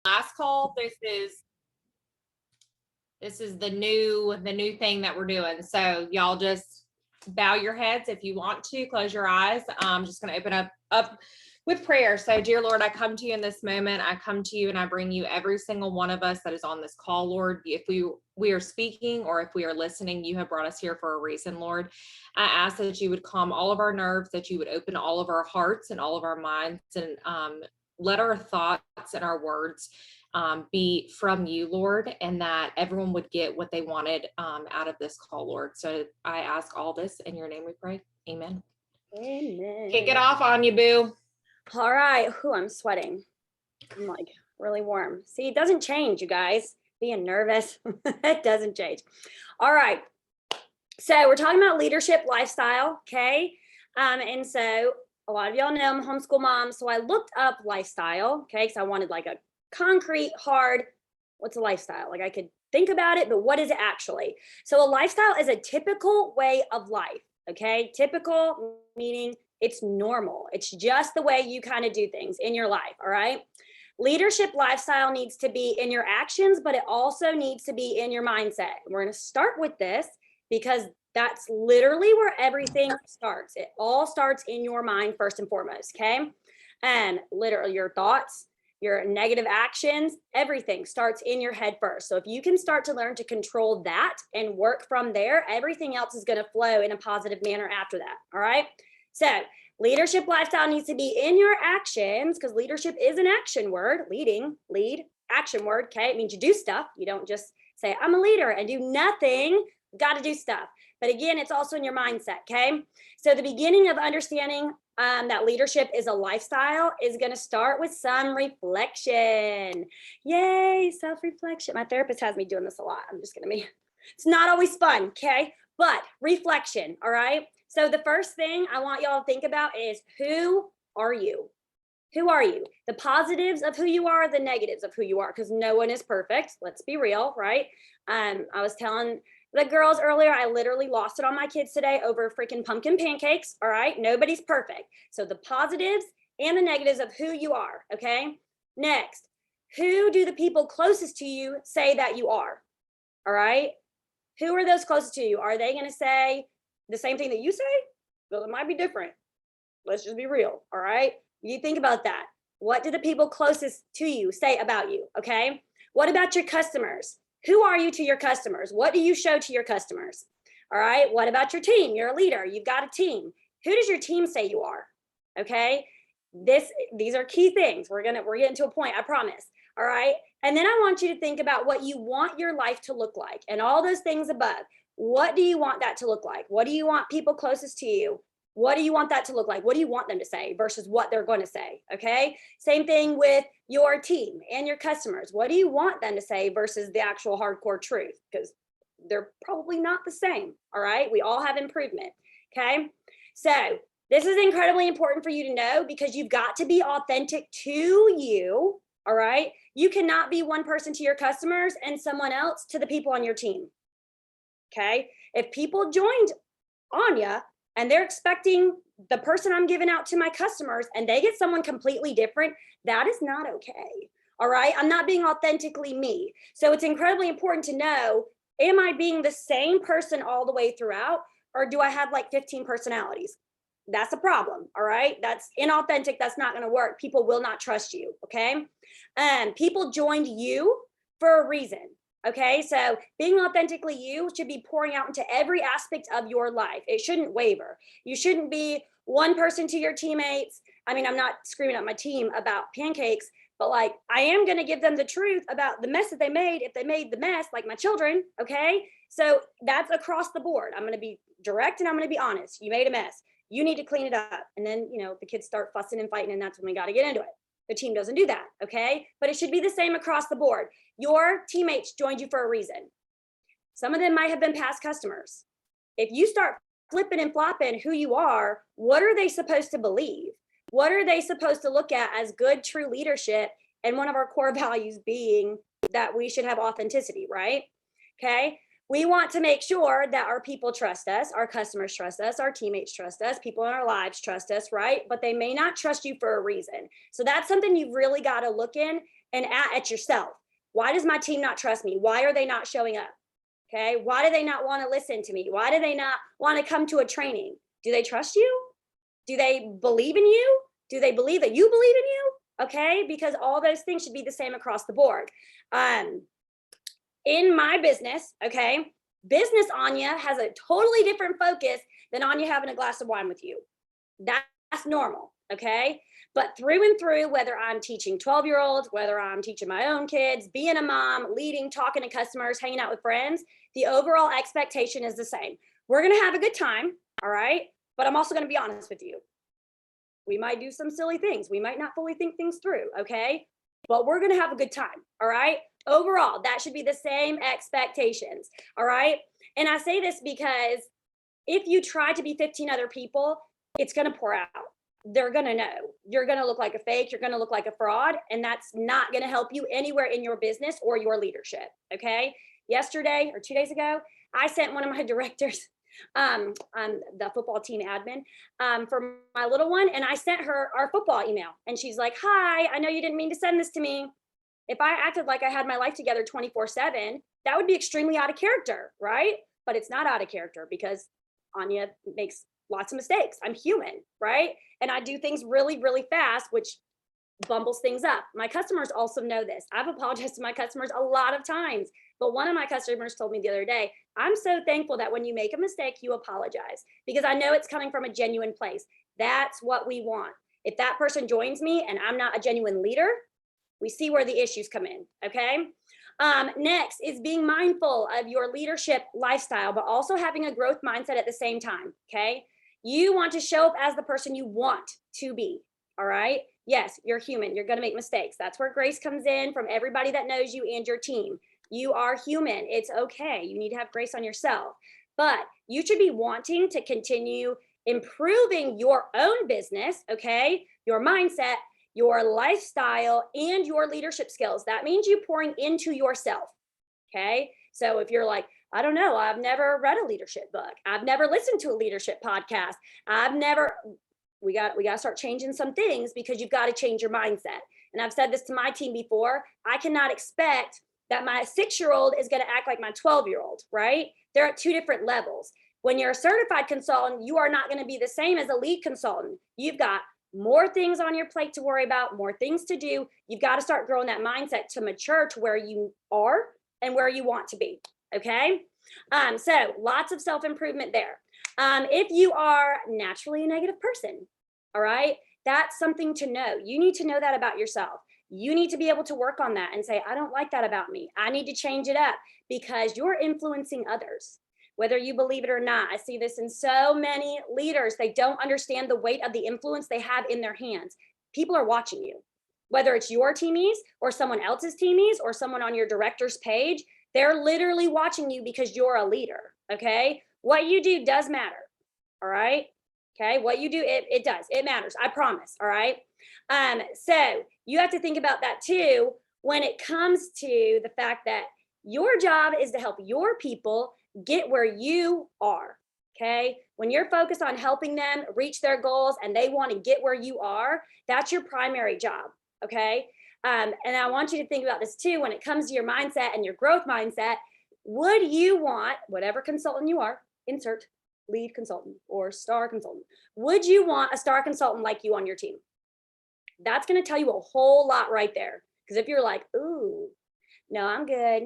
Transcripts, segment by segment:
last call, this is the new thing that we're doing. So y'all just bow your heads if you want to, close your eyes. I'm just going to open up with prayer. So dear Lord, I come to you in this moment. I come to you and I bring you every single one of us that is on this call, Lord. If we are speaking or if we are listening, you have brought us here for a reason, Lord. I ask that you would calm all of our nerves, that you would open all of our hearts and all of our minds, and let our thoughts and our words be from you, Lord, and that everyone would get what they wanted out of this call, Lord. So I ask all this in your name we pray. Amen. Amen. Kick it off on you, boo. All right. I'm sweating. I'm like really warm. See, it doesn't change, you guys. Being nervous, it doesn't change. All right. So we're talking about leadership lifestyle, okay? And so a lot of y'all know I'm a homeschool mom, so I looked up lifestyle, okay? Because I wanted like a concrete, hard, what's a lifestyle? Like I could think about it, but what is it actually? So a lifestyle is a typical way of life, okay? Typical meaning it's normal. It's just the way you kind of do things in your life, all right? Leadership lifestyle needs to be in your actions, but it also needs to be in your mindset. We're going to start with this because that's literally where everything starts. It all starts in your mind first and foremost, okay? And literally your thoughts, your negative actions, everything starts in your head first. So if you can start to learn to control that and work from there, everything else is going to flow in a positive manner after that, all right? So leadership lifestyle needs to be in your actions because leadership is an action word. Lead, action word, okay? It means you do stuff. You don't just say, I'm a leader and do nothing. You've got to do stuff. But again, it's also in your mindset, okay? So the beginning of understanding that leadership is a lifestyle is going to start with some reflection. Yay, self-reflection. My therapist has me doing this a lot. It's not always fun, okay? But reflection, all right? So the first thing I want y'all to think about is who are you? Who are you? The positives of who you are, the negatives of who you are, because no one is perfect. Let's be real, right? I was telling the girls earlier, I literally lost it on my kids today over freaking pumpkin pancakes, all right? Nobody's perfect. So the positives and the negatives of who you are, okay? Next, who do the people closest to you say that you are, all right? Who are those closest to you? Are they going to say the same thing that you say? Well, it might be different. Let's just be real, all right? You think about that. What do the people closest to you say about you, okay? What about your customers? Who are you to your customers? What do you show to your customers? All right, what about your team? You're a leader, you've got a team. Who does your team say you are? Okay, these are key things. We're getting to a point, I promise. All right, and then I want you to think about what you want your life to look like and all those things above. What do you want that to look like? What do you want people closest to you? What do you want that to look like? What do you want them to say versus what they're going to say? Okay. Same thing with your team and your customers. What do you want them to say versus the actual hardcore truth? Because they're probably not the same. All right. We all have improvement. Okay. So this is incredibly important for you to know because you've got to be authentic to you. All right. You cannot be one person to your customers and someone else to the people on your team. Okay. If people joined Anja and they're expecting the person I'm giving out to my customers and they get someone completely different, that is not okay. All right. I'm not being authentically me. So it's incredibly important to know, am I being the same person all the way throughout? Or do I have like 15 personalities? That's a problem. All right. That's inauthentic. That's not going to work. People will not trust you. Okay. People joined you for a reason. Okay, so being authentically you should be pouring out into every aspect of your life. It shouldn't waver. You shouldn't be one person to your teammates. I mean, I'm not screaming at my team about pancakes, but like I am going to give them the truth about the mess that they made if they made the mess, like my children. Okay, so that's across the board. I'm going to be direct and I'm going to be honest. You made a mess. You need to clean it up. And then, the kids start fussing and fighting, and that's when we got to get into it. The team doesn't do that, okay? But it should be the same across the board. Your teammates joined you for a reason. Some of them might have been past customers. If you start flipping and flopping who you are, what are they supposed to believe? What are they supposed to look at as good, true leadership? And one of our core values being that we should have authenticity, right? Okay. We want to make sure that our people trust us, our customers trust us, our teammates trust us, people in our lives trust us, right? But they may not trust you for a reason. So that's something you've really got to look in and at yourself. Why does my team not trust me? Why are they not showing up? Okay. Why do they not want to listen to me? Why do they not want to come to a training? Do they trust you? Do they believe in you? Do they believe that you believe in you? Okay. Because all those things should be the same across the board. In my business, okay, business Anja has a totally different focus than Anja having a glass of wine with you. That's normal. Okay. But through and through, whether I'm teaching 12-year-olds, whether I'm teaching my own kids, being a mom, leading, talking to customers, hanging out with friends, the overall expectation is the same. We're going to have a good time. All right. But I'm also going to be honest with you. We might do some silly things. We might not fully think things through. Okay. But we're going to have a good time. All right. Overall, that should be the same expectations. All right. And I say this because if you try to be 15 other people, it's going to pour out. They're going to know. You're going to look like a fake. You're going to look like a fraud. And that's not going to help you anywhere in your business or your leadership. Okay. Yesterday or 2 days ago, I sent one of my directors, I'm the football team admin for my little one. And I sent her our football email. And she's like, hi, I know you didn't mean to send this to me. If I acted like I had my life together 24/7, that would be extremely out of character, right? But it's not out of character because Anja makes lots of mistakes. I'm human, right? And I do things really, really fast, which bumbles things up. My customers also know this. I've apologized to my customers a lot of times, but one of my customers told me the other day, I'm so thankful that when you make a mistake, you apologize because I know it's coming from a genuine place. That's what we want. If that person joins me and I'm not a genuine leader, we see where the issues come in, okay? Next is being mindful of your leadership lifestyle, but also having a growth mindset at the same time, okay? You want to show up as the person you want to be, all right? Yes, you're human. You're going to make mistakes. That's where grace comes in from everybody that knows you and your team. You are human. It's okay. You need to have grace on yourself, but you should be wanting to continue improving your own business, okay? Your mindset, your lifestyle, and your leadership skills. That means you pouring into yourself, okay? So if you're like, I don't know, I've never read a leadership book. I've never listened to a leadership podcast. We got to start changing some things because you've got to change your mindset. And I've said this to my team before, I cannot expect that my 6-year-old is going to act like my 12-year-old, right? They're at 2 different levels. When you're a certified consultant, you are not going to be the same as a lead consultant. You've got more things on your plate to worry about, more things to do. You've got to start growing that mindset to mature to where you are and where you want to be. Okay. So lots of self-improvement there. If you are naturally a negative person, all right, that's something to know. You need to know that about yourself. You need to be able to work on that and say, I don't like that about me. I need to change it up because you're influencing others. Whether you believe it or not, I see this in so many leaders. They don't understand the weight of the influence they have in their hands. People are watching you, whether it's your teamies or someone else's teamies or someone on your director's page. They're literally watching you because you're a leader. Okay. What you do does matter. All right. Okay. What you do, it does. It matters. I promise. All right. So you have to think about that too when it comes to the fact that your job is to help your people get where you are. Okay. When you're focused on helping them reach their goals and they want to get where you are, that's your primary job. Okay. And I want you to think about this too, when it comes to your mindset and your growth mindset. Would you want, whatever consultant you are, insert lead consultant or star consultant, would you want a star consultant like you on your team? That's going to tell you a whole lot right there. Because if you're like, ooh, no, I'm good.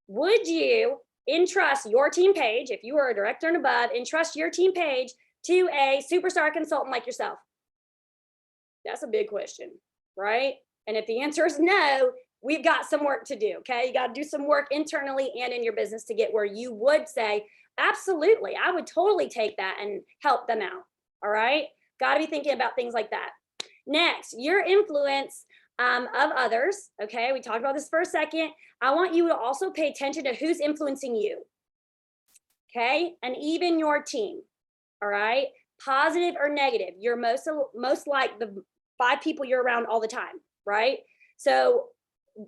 Would you entrust your team page, if you are a director and above, entrust your team page to a superstar consultant like yourself? That's a big question, right? And if the answer is no, we've got some work to do, okay? You got to do some work internally and in your business to get where you would say, absolutely, I would totally take that and help them out, all right? Got to be thinking about things like that. Next, your influence of others, okay? We talked about this for a second. I want you to also pay attention to who's influencing you, okay? And even your team, all right? Positive or negative, you're most like the 5 people you're around all the time, right? So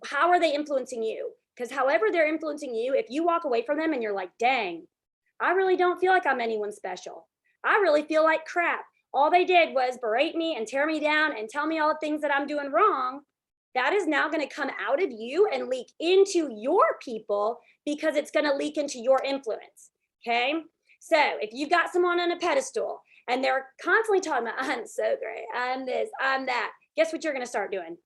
how are they influencing you? Because however they're influencing you, if you walk away from them and you're like, dang, I really don't feel like I'm anyone special. I really feel like crap. All they did was berate me and tear me down and tell me all the things that I'm doing wrong. that is now going to come out of you and leak into your people because it's going to leak into your influence. Okay. So if you've got someone on a pedestal and they're constantly talking about, I'm so great, I'm this, I'm that, guess what you're going to start doing?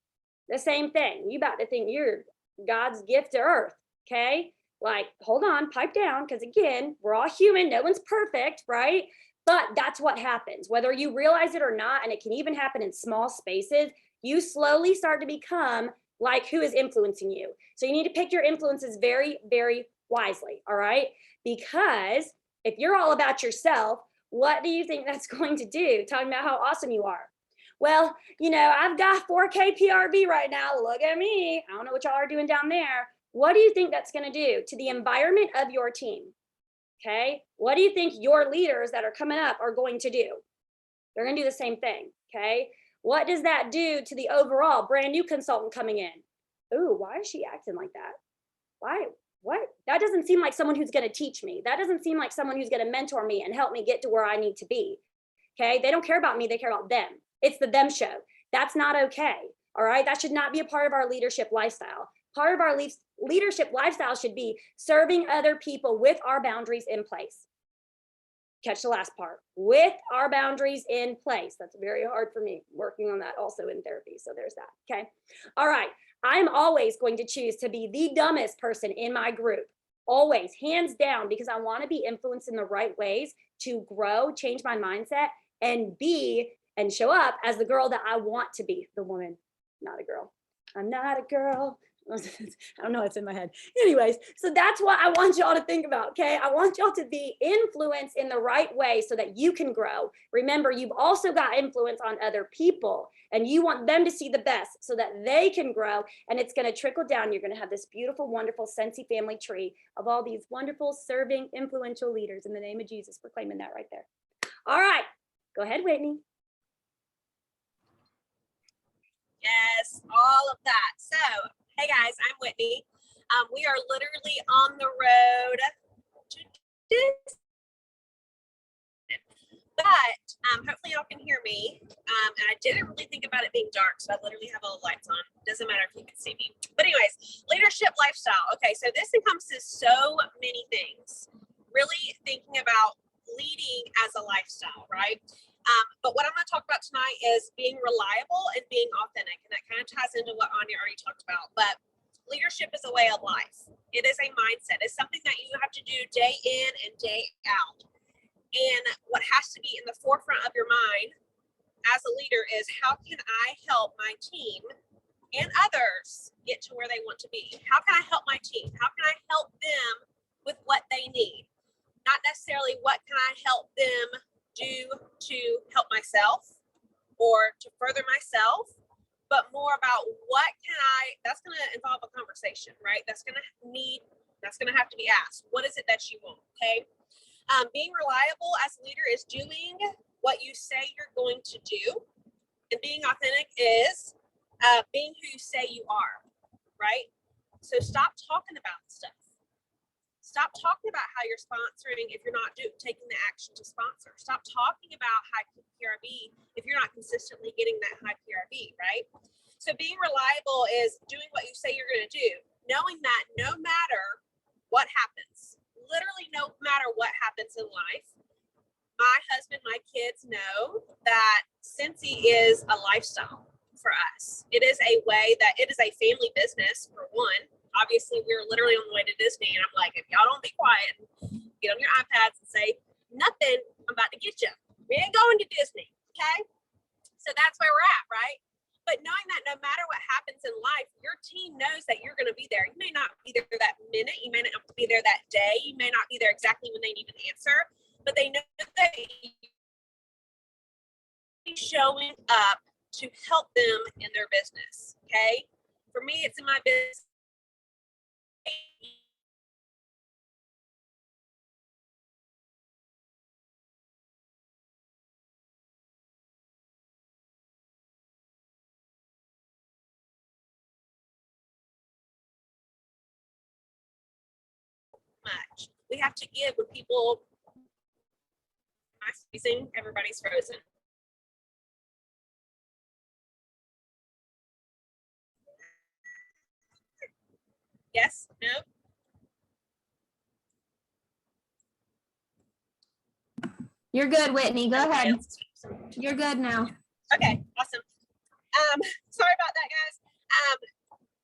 The same thing. You about to think you're God's gift to earth. Okay. Like, hold on, pipe down. Because again, we're all human. No one's perfect, right? But that's what happens, whether you realize it or not. And it can even happen in small spaces. You slowly start to become like who is influencing you. So you need to pick your influences very, very wisely. All right. Because if you're all about yourself, what do you think that's going to do? Talking about how awesome you are. Well, I've got 4K PRV right now. Look at me. I don't know what y'all are doing down there. What do you think that's going to do to the environment of your team? Okay. What do you think your leaders that are coming up are going to do? They're going to do the same thing. Okay. What does that do to the overall brand new consultant coming in? Ooh, why is she acting like that? Why? What? That doesn't seem like someone who's going to teach me. That doesn't seem like someone who's going to mentor me and help me get to where I need to be. Okay. They don't care about me. They care about them. It's the them show. That's not okay. All right. That should not be a part of our leadership lifestyle. Part of our leadership lifestyle should be serving other people with our boundaries in place. Catch the last part. With our boundaries in place. That's very hard for me, working on that also in therapy. So there's that. Okay. All right. I'm always going to choose to be the dumbest person in my group. Always, hands down, because I want to be influenced in the right ways to grow, change my mindset, and show up as the girl that I want to be, the woman, not a girl. I'm not a girl. I don't know, it's in my head. Anyways, so that's what I want y'all to think about, okay? I want y'all to be influenced in the right way so that you can grow. Remember, you've also got influence on other people, and you want them to see the best so that they can grow, and it's going to trickle down. You're going to have this beautiful, wonderful Sensi family tree of all these wonderful, serving, influential leaders in the name of Jesus, proclaiming that right there. All right, go ahead, Whitney. Yes, all of that. So, hey guys, I'm Whitney. We are literally on the road to this, but hopefully y'all can hear me. And I didn't really think about it being dark, so I literally have all the lights on. Doesn't matter if you can see me. But anyways, leadership lifestyle. Okay, so this encompasses so many things. Really thinking about leading as a lifestyle, right? But what I'm going to talk about tonight is being reliable and being authentic. And that kind of ties into what Anja already talked about. But leadership is a way of life. It is a mindset. It's something that you have to do day in and day out. And what has to be in the forefront of your mind as a leader is, how can I help my team and others get to where they want to be? How can I help my team? How can I help them with what they need? Not necessarily what can I help them do to help myself or to further myself, but more about what can that's going to involve a conversation, right? That's going to have to be asked. What is it that you want? Okay. Being reliable as a leader is doing what you say you're going to do, and being authentic is being who you say you are, right? So stop talking about stuff. Stop talking about how you're sponsoring if you're not taking the action to sponsor. Stop talking about high PRV if you're not consistently getting that high PRV, right? So being reliable is doing what you say you're going to do, knowing that no matter what happens, literally no matter what happens in life, my husband, my kids know that Sensi is a lifestyle for us. It is a way that it is a family business, for one. Obviously, we were literally on the way to Disney, and I'm like, if y'all don't be quiet, get on your iPads and say nothing, I'm about to get you. We ain't going to Disney, okay? So that's where we're at, right? But knowing that no matter what happens in life, your team knows that you're going to be there. You may not be there that minute. You may not be there that day. You may not be there exactly when they need an answer, but they know that you're showing up to help them in their business, okay? For me, it's in my business. Much. We have to give when people are freezing, everybody's frozen. Yes? No? You're good, Whitney. Go Anybody ahead. else? You're good now. Okay, awesome. Sorry about that, guys. I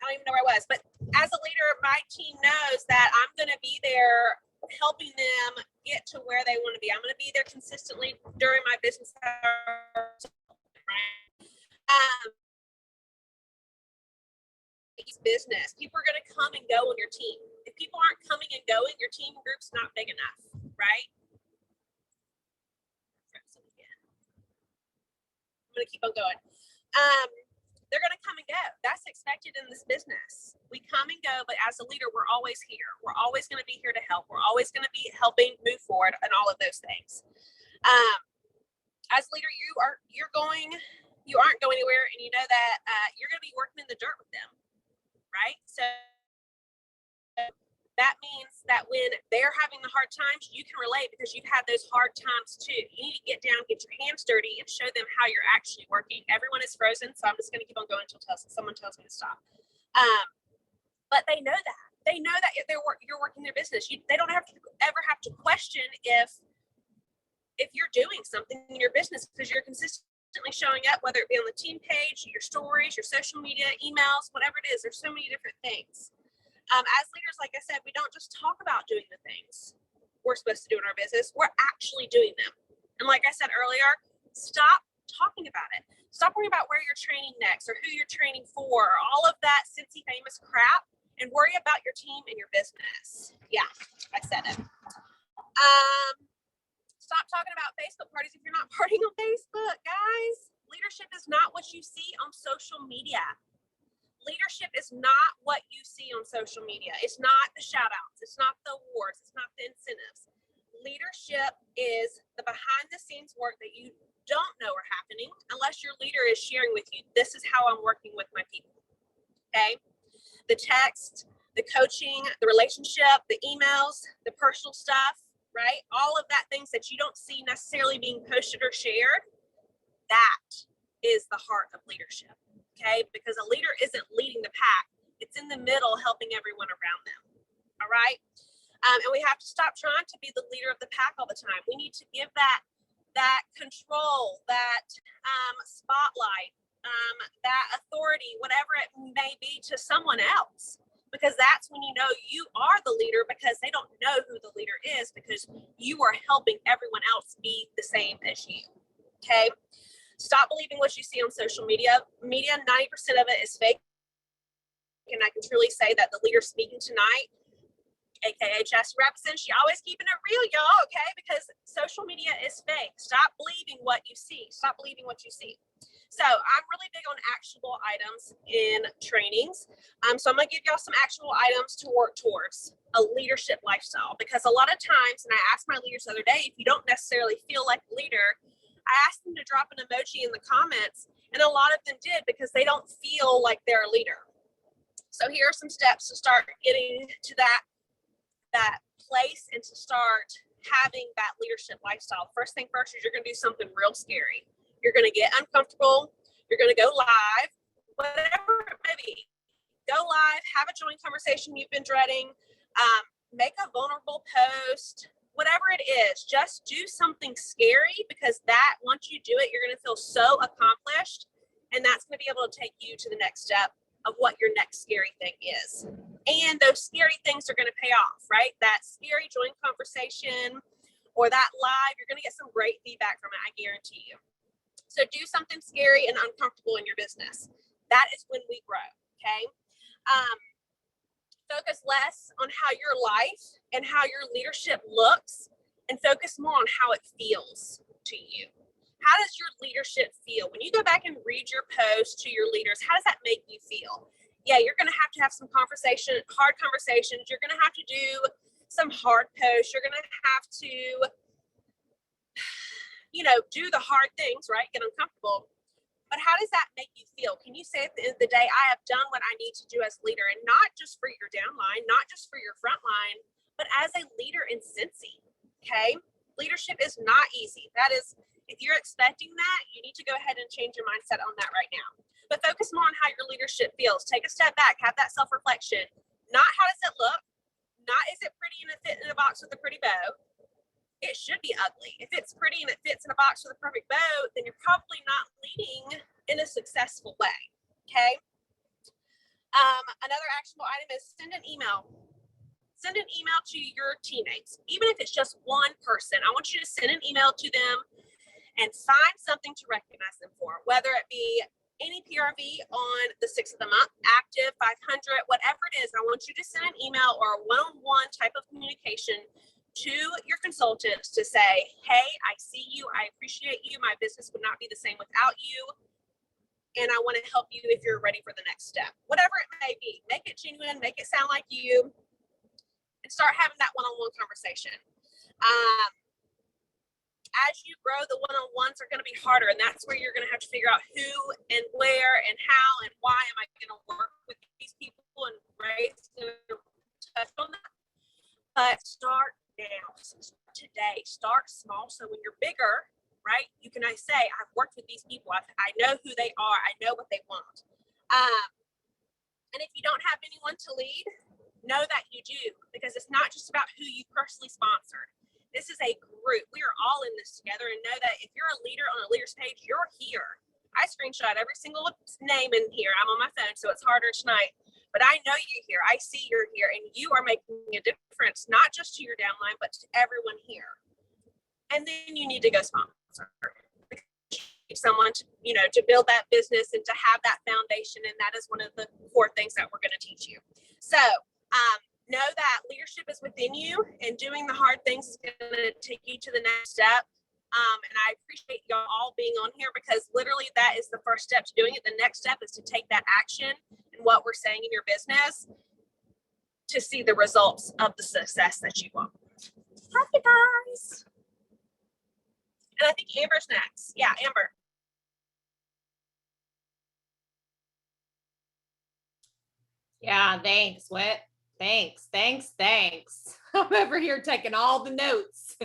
don't even know where I was, but as a leader, my team knows that I'm going to be there helping them get to where they want to be. I'm going to be there consistently during my business hours. Right? Business. People are going to come and go on your team. If people aren't coming and going, your team group's not big enough, right? I'm going to keep on going. They're going to come and go. That's expected in this business. We come and go, but as a leader, we're always here. We're always going to be here to help. We're always going to be helping move forward and all of those things. As a leader, you aren't going anywhere, and you know that you're going to be working in the dirt with them, right? So that means that when they're having the hard times, you can relate because you've had those hard times too. You need to get down, get your hands dirty, and show them how you're actually working. Everyone is frozen, so I'm just going to keep on going until someone tells me to stop. But they know that. They know that you're working their business. They don't ever have to question if you're doing something in your business because you're consistently showing up, whether it be on the team page, your stories, your social media, emails, whatever it is. There's so many different things. As leaders, like I said, we don't just talk about doing the things we're supposed to do in our business. We're actually doing them. And like I said earlier, stop talking about it. Stop worrying about where you're training next or who you're training for, or all of that Cincy famous crap, and worry about your team and your business. Yeah, I said it. Stop talking about Facebook parties if you're not partying on Facebook, guys. Leadership is not what you see on social media. Leadership is not what you see on social media. It's not the shout outs. It's not the awards. It's not the incentives. Leadership is the behind the scenes work that you don't know are happening unless your leader is sharing with you. This is how I'm working with my people. Okay. The text, the coaching, the relationship, the emails, the personal stuff, right? All of that things that you don't see necessarily being posted or shared. That is the heart of leadership. Okay, because a leader isn't leading the pack. It's in the middle helping everyone around them. All right. And we have to stop trying to be the leader of the pack all the time. We need to give that control, that spotlight, that authority, whatever it may be, to someone else. Because that's when you know you are the leader, because they don't know who the leader is, because you are helping everyone else be the same as you. Okay. Stop believing what you see on social media. 90% of it is fake. And I can truly say that the leader speaking tonight, AKA Chastity Rapison, she always keeping it real, y'all, okay? Because social media is fake. Stop believing what you see. Stop believing what you see. So I'm really big on actionable items in trainings. So I'm going to give y'all some actionable items to work towards a leadership lifestyle. Because a lot of times, and I asked my leaders the other day, if you don't necessarily feel like a leader, I asked them to drop an emoji in the comments, and a lot of them did because they don't feel like they're a leader. So here are some steps to start getting to that place and to start having that leadership lifestyle. First thing first is you're going to do something real scary. You're going to get uncomfortable. You're going to go live, whatever it may be. Go live, have a joint conversation you've been dreading, make a vulnerable post. Whatever it is, just do something scary, because that, once you do it, you're going to feel so accomplished, and that's going to be able to take you to the next step of what your next scary thing is. And those scary things are going to pay off, right? That scary joint conversation or that live, you're going to get some great feedback from it, I guarantee you. So do something scary and uncomfortable in your business. That is when we grow, okay? Focus less on how your life and how your leadership looks, and focus more on how it feels to you. How does your leadership feel? When you go back and read your post to your leaders, how does that make you feel? Yeah, you're going to have hard conversations. You're going to have to do some hard posts. You're going to have to, do the hard things, right? Get uncomfortable. But how does that make you feel? Can you say at the end of the day, I have done what I need to do as leader, and not just for your downline, not just for your front line, but as a leader in Cincy, okay? Leadership is not easy. That is, if you're expecting that, you need to go ahead and change your mindset on that right now. But focus more on how your leadership feels. Take a step back, have that self-reflection. Not how does it look? Not is it pretty and it fit in a box with a pretty bow? It should be ugly. If it's pretty and it fits in a box with a perfect bow, then you're probably not leading in a successful way. Okay. Another actionable item is send an email. Send an email to your teammates, even if it's just one person. I want you to send an email to them and find something to recognize them for, whether it be any PRV on the 6th of the month, active, 500, whatever it is. I want you to send an email or a one-on-one type of communication to your consultants to say, hey, I see you. I appreciate you. My business would not be the same without you. And I want to help you if you're ready for the next step, whatever it may be. Make it genuine, make it sound like you, and start having that one-on-one conversation. As you grow, the one-on-ones are going to be harder, and that's where you're going to have to figure out who and where and how and why am I going to work with these people, and Ray's going to touch on that. But start now, start today, start small. So when you're bigger, right, you can say, I've worked with these people. I know who they are. I know what they want. And if you don't have anyone to lead, know that you do, because it's not just about who you personally sponsored. This is a group. We are all in this together, and know that if you're a leader on a leader's page, you're here. I screenshot every single name in here. I'm on my phone, so it's harder tonight, but I know you're here. I see you're here, and you are making a difference, not just to your downline, but to everyone here. And then you need to go sponsor someone to, to build that business and to have that foundation. And that is one of the core things that we're going to teach you. So know that leadership is within you, and doing the hard things is going to take you to the next step. And I appreciate y'all all being on here, because literally that is the first step to doing it. The next step is to take that action and what we're saying in your business to see the results of the success that you want. Love you guys. And I think Amber's next. Yeah, Amber. Yeah, thanks, Whit. Thanks. I'm over here taking all the notes.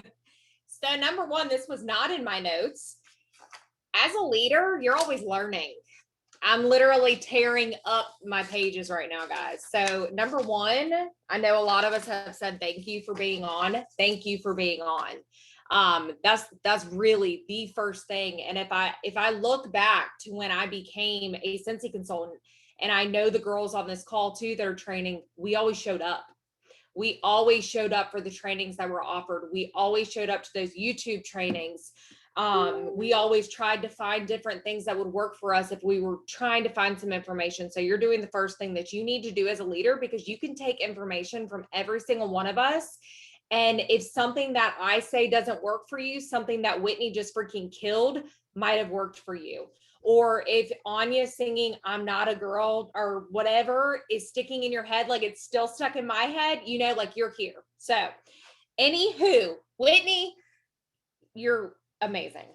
So number one, this was not in my notes. As a leader, you're always learning. I'm literally tearing up my pages right now, guys. So number one, I know a lot of us have said, thank you for being on. Thank you for being on. That's really the first thing. And if I look back to when I became a Scentsy consultant, and I know the girls on this call too that are training, we always showed up. We always showed up for the trainings that were offered. We always showed up to those YouTube trainings. We always tried to find different things that would work for us if we were trying to find some information. So you're doing the first thing that you need to do as a leader, because you can take information from every single one of us. And if something that I say doesn't work for you, something that Whitney just freaking killed might have worked for you. Or if Anya singing I'm Not a Girl or whatever is sticking in your head, like it's still stuck in my head, like you're here. So anywho, Whitney, you're amazing.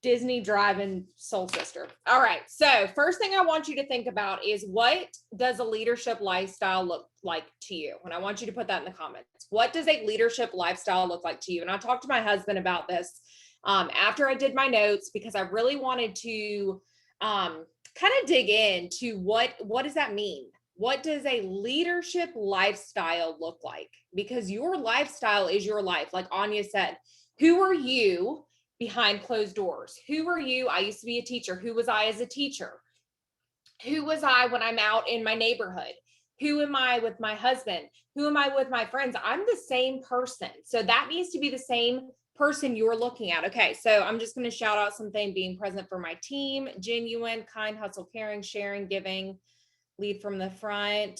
Disney driving soul sister. All right. So first thing I want you to think about is, what does a leadership lifestyle look like to you? And I want you to put that in the comments. What does a leadership lifestyle look like to you? And I talked to my husband about this after I did my notes, because I really wanted to kind of dig into what does that mean? What does a leadership lifestyle look like? Because your lifestyle is your life. Like Anya said, who are you behind closed doors? Who are you? I used to be a teacher. Who was I as a teacher? Who was I when I'm out in my neighborhood? Who am I with my husband? Who am I with my friends? I'm the same person. So that needs to be the same person you're looking at. Okay, so I'm just going to shout out something: being present for my team, genuine, kind, hustle, caring, sharing, giving, lead from the front,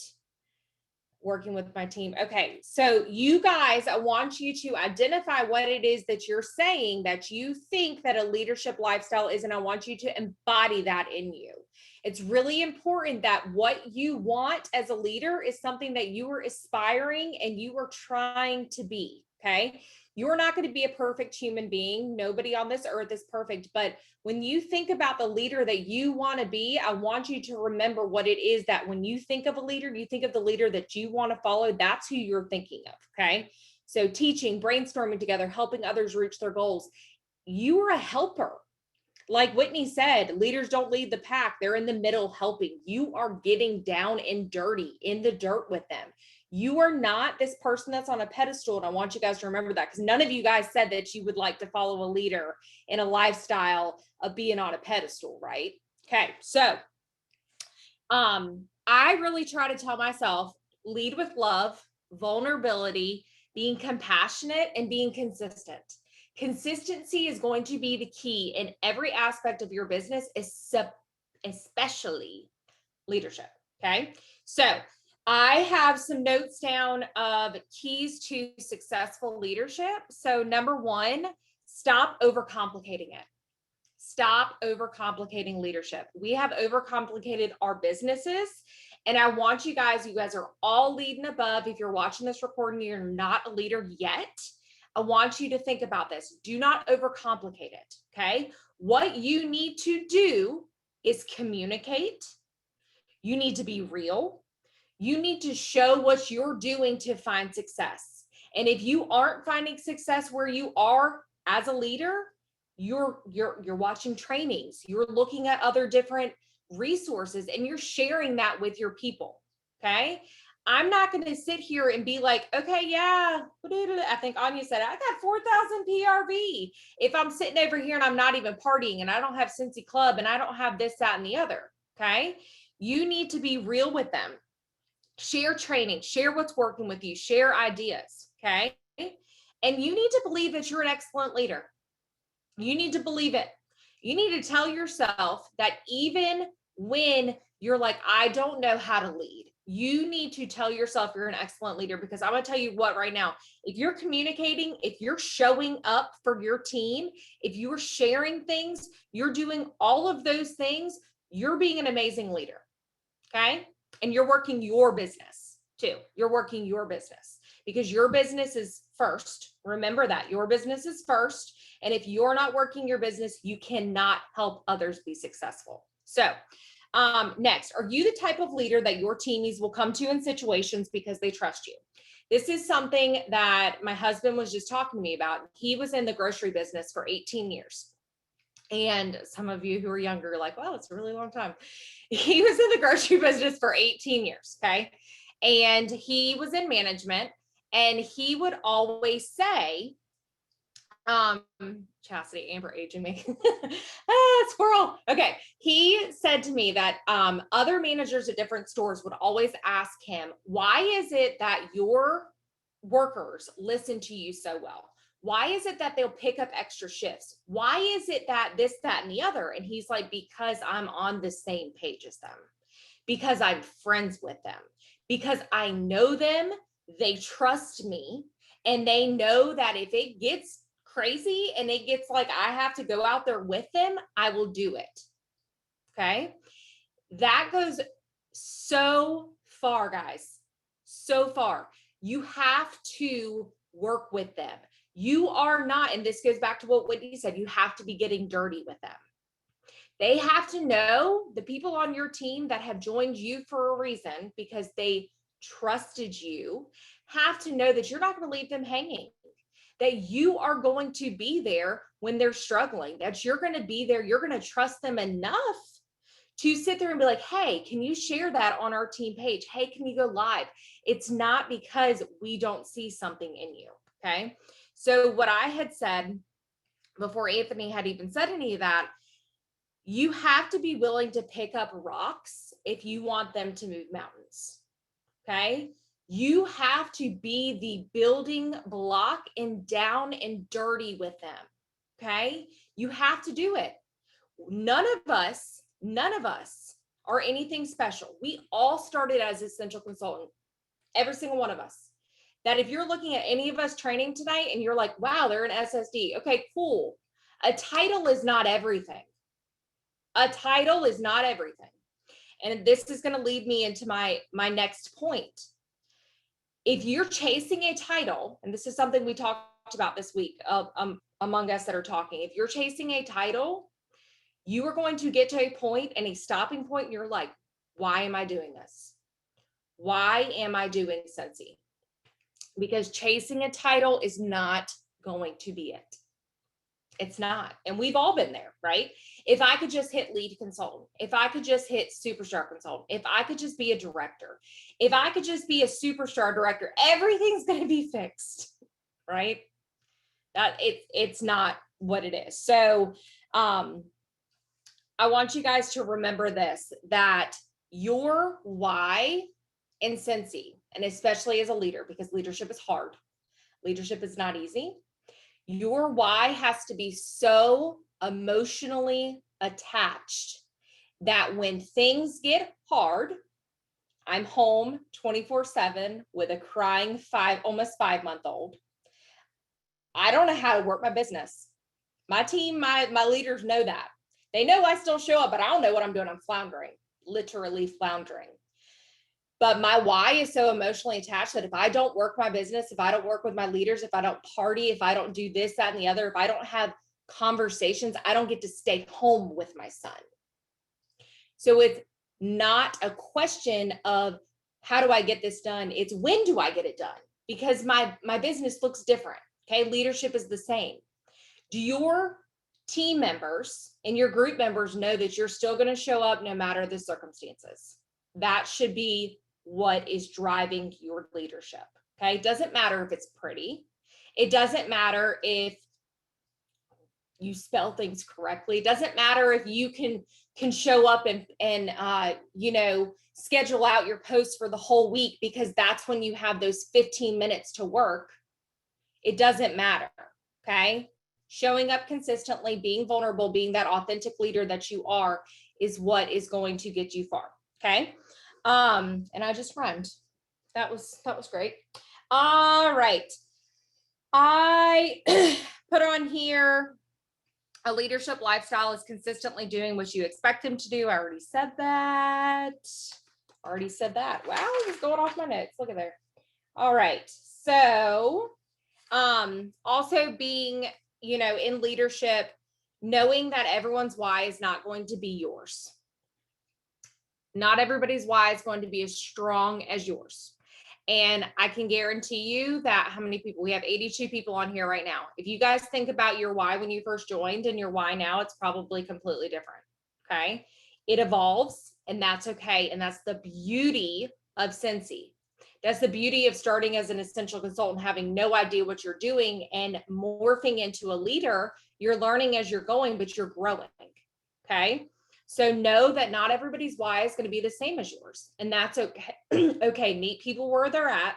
working with my team. Okay, so you guys, I want you to identify what it is that you're saying that you think that a leadership lifestyle is, and I want you to embody that in you. It's really important that what you want as a leader is something that you are aspiring and you are trying to be, okay? You're not going to be a perfect human being. Nobody on this earth is perfect. But when you think about the leader that you want to be, I want you to remember what it is that when you think of a leader, you think of the leader that you want to follow. That's who you're thinking of. Okay. So teaching, brainstorming together, helping others reach their goals. You are a helper. like Whitney said, leaders don't lead the pack. They're in the middle helping. You are getting down and dirty in the dirt with them. You are not this person that's on a pedestal. And I want you guys to remember that, because none of you guys said that you would like to follow a leader in a lifestyle of being on a pedestal, right? Okay. So, I really try to tell myself, lead with love, vulnerability, being compassionate, and being consistent. Consistency is going to be the key in every aspect of your business, especially leadership. Okay. So I have some notes down of keys to successful leadership. So number one, stop overcomplicating it. Stop overcomplicating leadership. We have overcomplicated our businesses. And I want you guys are all leading above. If you're watching this recording, you're not a leader yet. I want you to think about this. Do not overcomplicate it. Okay. What you need to do is communicate. You need to be real. You need to show what you're doing to find success. And if you aren't finding success where you are as a leader, you're watching trainings, you're looking at other different resources, and you're sharing that with your people. Okay. I'm not going to sit here and be like, okay, yeah, I think Anja said, I got 4,000 PRV. If I'm sitting over here and I'm not even partying and I don't have Cincy Club and I don't have this, that, and the other. Okay. You need to be real with them. Share training, share what's working with you, share ideas. Okay. And you need to believe that you're an excellent leader. You need to believe it. You need to tell yourself that even when you're like, I don't know how to lead, you need to tell yourself you're an excellent leader, because I'm going to tell you what right now, if you're communicating, if you're showing up for your team, if you're sharing things, you're doing all of those things, you're being an amazing leader. Okay. And you're working your business too. You're working your business because your business is first. Remember that your business is first. And if you're not working your business, you cannot help others be successful. So next, are you the type of leader that your teamies will come to in situations because they trust you? This is something that my husband was just talking to me about. He was in the grocery business for 18 years. And some of you who are younger are like, wow, it's a really long time. He was in the grocery business for 18 years. Okay. And he was in management, and he would always say, Chastity, Amber aging me. Squirrel. Okay. He said to me that other managers at different stores would always ask him, why is it that your workers listen to you so well? Why is it that they'll pick up extra shifts? Why is it that this, that, and the other? And he's like, because I'm on the same page as them, because I'm friends with them, because I know them, they trust me, and they know that if it gets crazy and it gets like I have to go out there with them, I will do it. Okay. That goes so far, guys. So far. You have to work with them. You are not, and this goes back to what Whitney said, you have to be getting dirty with them. They have to know, the people on your team that have joined you for a reason because they trusted you, have to know that you're not going to leave them hanging, that you are going to be there when they're struggling, that you're going to be there. You're going to trust them enough to sit there and be like, hey, can you share that on our team page? Hey, can you go live? It's not because we don't see something in you. Okay. So what I had said before Anthony had even said any of that, you have to be willing to pick up rocks if you want them to move mountains. Okay. You have to be the building block and down and dirty with them. Okay. You have to do it. None of us are anything special. We all started as essential consultant, every single one of us. That if you're looking at any of us training tonight and you're like, wow, they're an SSD. Okay, cool. A title is not everything. A title is not everything. And this is going to lead me into my next point. If you're chasing a title, and this is something we talked about this week among us that are talking, if you're chasing a title, you are going to get to a point and a stopping point. And you're like, why am I doing this? Why am I doing Cincy? Because chasing a title is not going to be it. It's not. And we've all been there, right? If I could just hit lead consultant, if I could just hit superstar consultant, if I could just be a director, if I could just be a superstar director, everything's going to be fixed, right? That it's not what it is. So I want you guys to remember this, that your why in Scentsy, and especially as a leader, because leadership is hard, leadership is not easy. Your why has to be so emotionally attached that when things get hard, I'm home 24/7 with a crying almost 5-month-old. I don't know how to work my business. My team, my leaders know that. They know I still show up, but I don't know what I'm doing. I'm floundering, literally floundering. But my why is so emotionally attached that if I don't work my business, if I don't work with my leaders, if I don't party, if I don't do this, that, and the other, if I don't have conversations, I don't get to stay home with my son. So it's not a question of how do I get this done? It's when do I get it done? Because my business looks different. Okay. Leadership is the same. Do your team members and your group members know that you're still going to show up no matter the circumstances? That should be what is driving your leadership. Okay. It doesn't matter if it's pretty. It doesn't matter if you spell things correctly. It doesn't matter if you can show up and schedule out your posts for the whole week, because that's when you have those 15 minutes to work. It doesn't matter. Okay. Showing up consistently, being vulnerable, being that authentic leader that you are is what is going to get you far. Okay. And I just rhymed. That was great. All right. I put on here, a leadership lifestyle is consistently doing what you expect him to do. I already said that. Wow, this is going off my notes. Look at there. All right. So, also being, in leadership, knowing that everyone's why is not going to be yours. Not everybody's why is going to be as strong as yours. And I can guarantee you that how many people, we have 82 people on here right now. If you guys think about your why when you first joined and your why now, it's probably completely different. Okay. It evolves, and that's okay. And that's the beauty of Scentsy. That's the beauty of starting as an essential consultant, having no idea what you're doing and morphing into a leader. You're learning as you're going, but you're growing. Okay. So know that not everybody's why is going to be the same as yours. And that's okay. Okay. Meet people where they're at,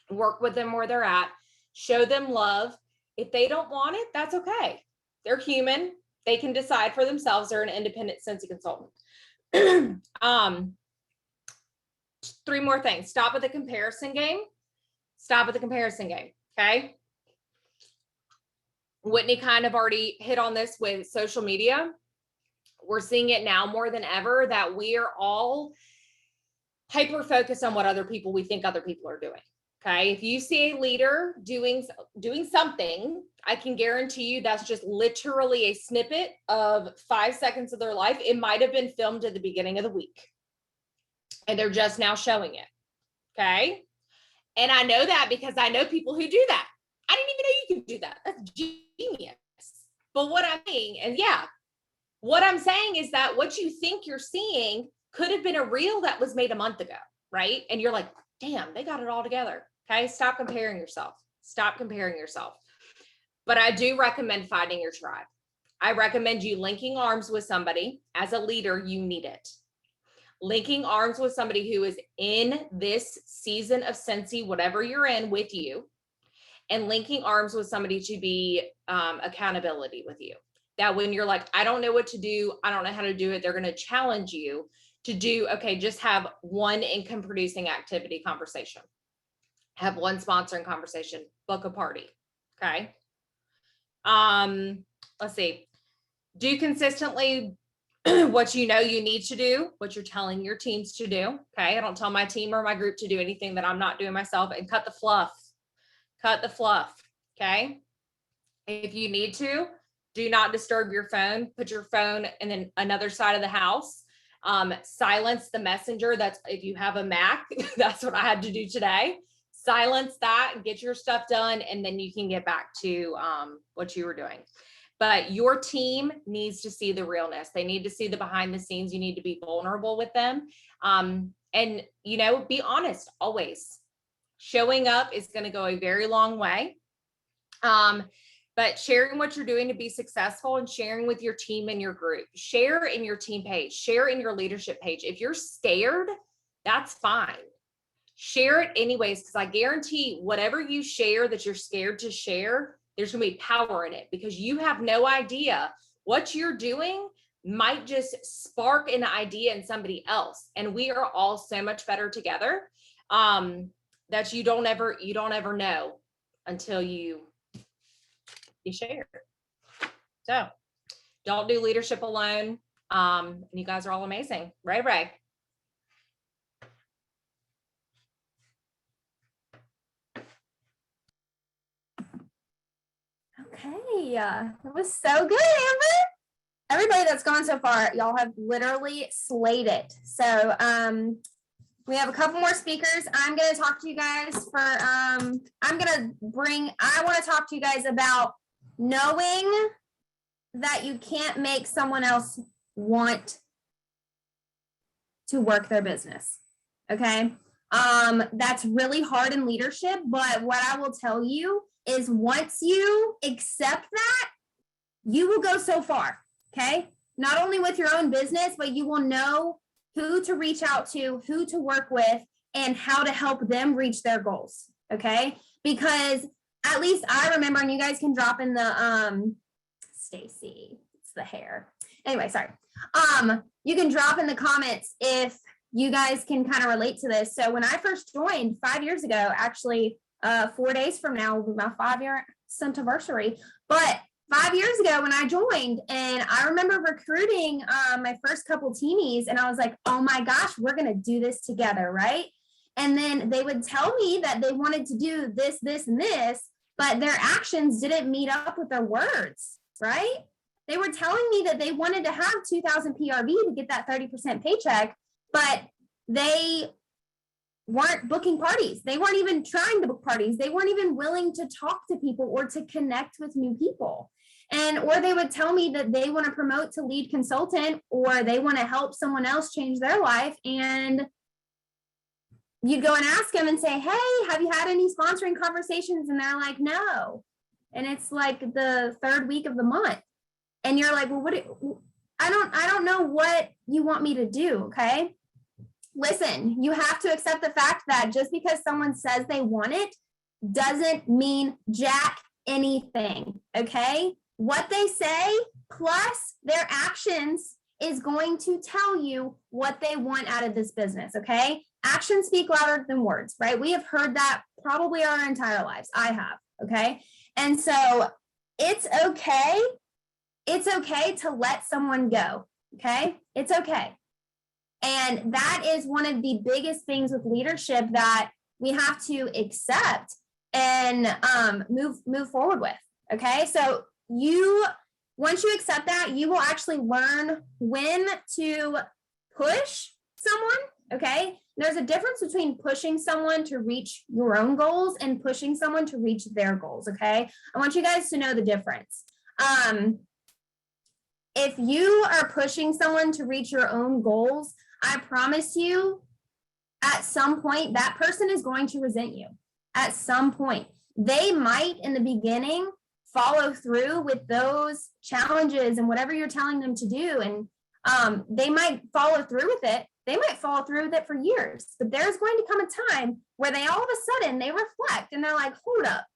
work with them where they're at, show them love. If they don't want it, that's okay. They're human. They can decide for themselves. They're an independent Scentsy consultant. 3 more things. Stop with the comparison game. Okay. Whitney kind of already hit on this with social media. We're seeing it now more than ever that we are all hyper focused on what we think other people are doing. Okay. If you see a leader doing something, I can guarantee you that's just literally a snippet of 5 seconds of their life. It might have been filmed at the beginning of the week, and they're just now showing it. Okay. And I know that because I know people who do that. I didn't even know you could do that. That's genius. But what I'm saying is that what you think you're seeing could have been a reel that was made a month ago, right? And you're like, damn, they got it all together. Okay. Stop comparing yourself. But I do recommend finding your tribe. I recommend you linking arms with somebody. As a leader, you need it. Linking arms with somebody who is in this season of Scentsy, whatever you're in, with you, and linking arms with somebody to be accountability with you. That when you're like, I don't know what to do, I don't know how to do it, they're going to challenge you to do, okay, just have one income producing activity conversation. Have one sponsoring conversation, book a party. Okay. Let's see. Do consistently what you know you need to do, what you're telling your teams to do. Okay. I don't tell my team or my group to do anything that I'm not doing myself, and cut the fluff. Okay. If you need to, do not disturb your phone. Put your phone in then another side of the house. Silence the messenger. That's if you have a Mac, that's what I had to do today. Silence that and get your stuff done. And then you can get back to what you were doing. but your team needs to see the realness. They need to see the behind the scenes. You need to be vulnerable with them. And, you know, be honest always. Showing up is going to go a very long way. But sharing what you're doing to be successful and sharing with your team and your group, share in your team page, share in your leadership page. If you're scared, that's fine. Share it anyways, because I guarantee whatever you share that you're scared to share, there's going to be power in it, because you have no idea what you're doing might just spark an idea in somebody else. And we are all so much better together, that you don't ever know until you share. So don't do leadership alone. And you guys are all amazing. Ray. Okay, that was so good, Amber. Everybody that's gone so far, y'all have literally slayed it. So we have a couple more speakers. I'm going to talk to you guys I want to talk to you guys about knowing that you can't make someone else want to work their business. Okay. That's really hard in leadership, but what I will tell you is once you accept that, you will go so far. Okay. Not only with your own business, but you will know who to reach out to, who to work with, and how to help them reach their goals. Okay. Because at least I remember, and you guys can drop in the, Stacy, it's the hair. Anyway, sorry. You can drop in the comments if you guys can kind of relate to this. So when I first joined 5 years ago, actually, 4 days from now will be my 5-year anniversary. But 5 years ago when I joined, and I remember recruiting my first couple teamies, and I was like, oh my gosh, we're going to do this together, right? And then they would tell me that they wanted to do this, this, and this, but their actions didn't meet up with their words, right? They were telling me that they wanted to have 2,000 PRV to get that 30% paycheck, but they weren't booking parties. They weren't even trying to book parties. They weren't even willing to talk to people or to connect with new people. Or they would tell me that they want to promote to lead consultant, or they want to help someone else change their life. And you'd go and ask them and say, hey, have you had any sponsoring conversations? And they're like, no. And it's like the third week of the month. And you're like, well, I don't know what you want me to do. Okay. Listen, you have to accept the fact that just because someone says they want it doesn't mean jack anything. Okay. What they say plus their actions is going to tell you what they want out of this business. Okay. Actions speak louder than words, right? We have heard that probably our entire lives. I have. Okay. And so it's okay. It's okay to let someone go. Okay. It's okay. And that is one of the biggest things with leadership that we have to accept and move forward with. Okay. So once you accept that, you will actually learn when to push someone. Okay. There's a difference between pushing someone to reach your own goals and pushing someone to reach their goals. Okay. I want you guys to know the difference. If you are pushing someone to reach your own goals, I promise you, at some point, that person is going to resent you. At some point, they might in the beginning follow through with those challenges and whatever you're telling them to do. And they might follow through with it. They might follow through with it for years, but there's going to come a time where they all of a sudden they reflect and they're like, hold up.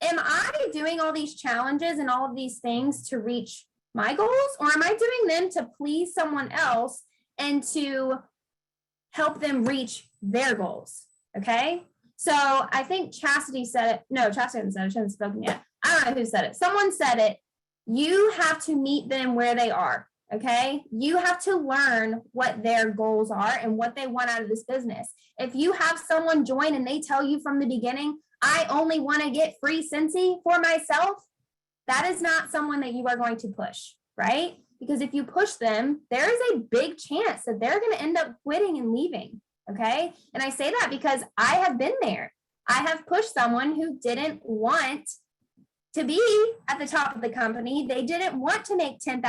Am I doing all these challenges and all of these things to reach my goals, or am I doing them to please someone else and to help them reach their goals? Okay. So I think Chastity said it. No, Chastity hasn't said it. She hasn't spoken yet. I don't know who said it. Someone said it. You have to meet them where they are. Okay. You have to learn what their goals are and what they want out of this business. If you have someone join and they tell you from the beginning, I only want to get free Cincy for myself, that is not someone that you are going to push, right? Because if you push them, there is a big chance that they're going to end up quitting and leaving. Okay. And I say that because I have been there. I have pushed someone who didn't want to be at the top of the company. They didn't want to make $10,000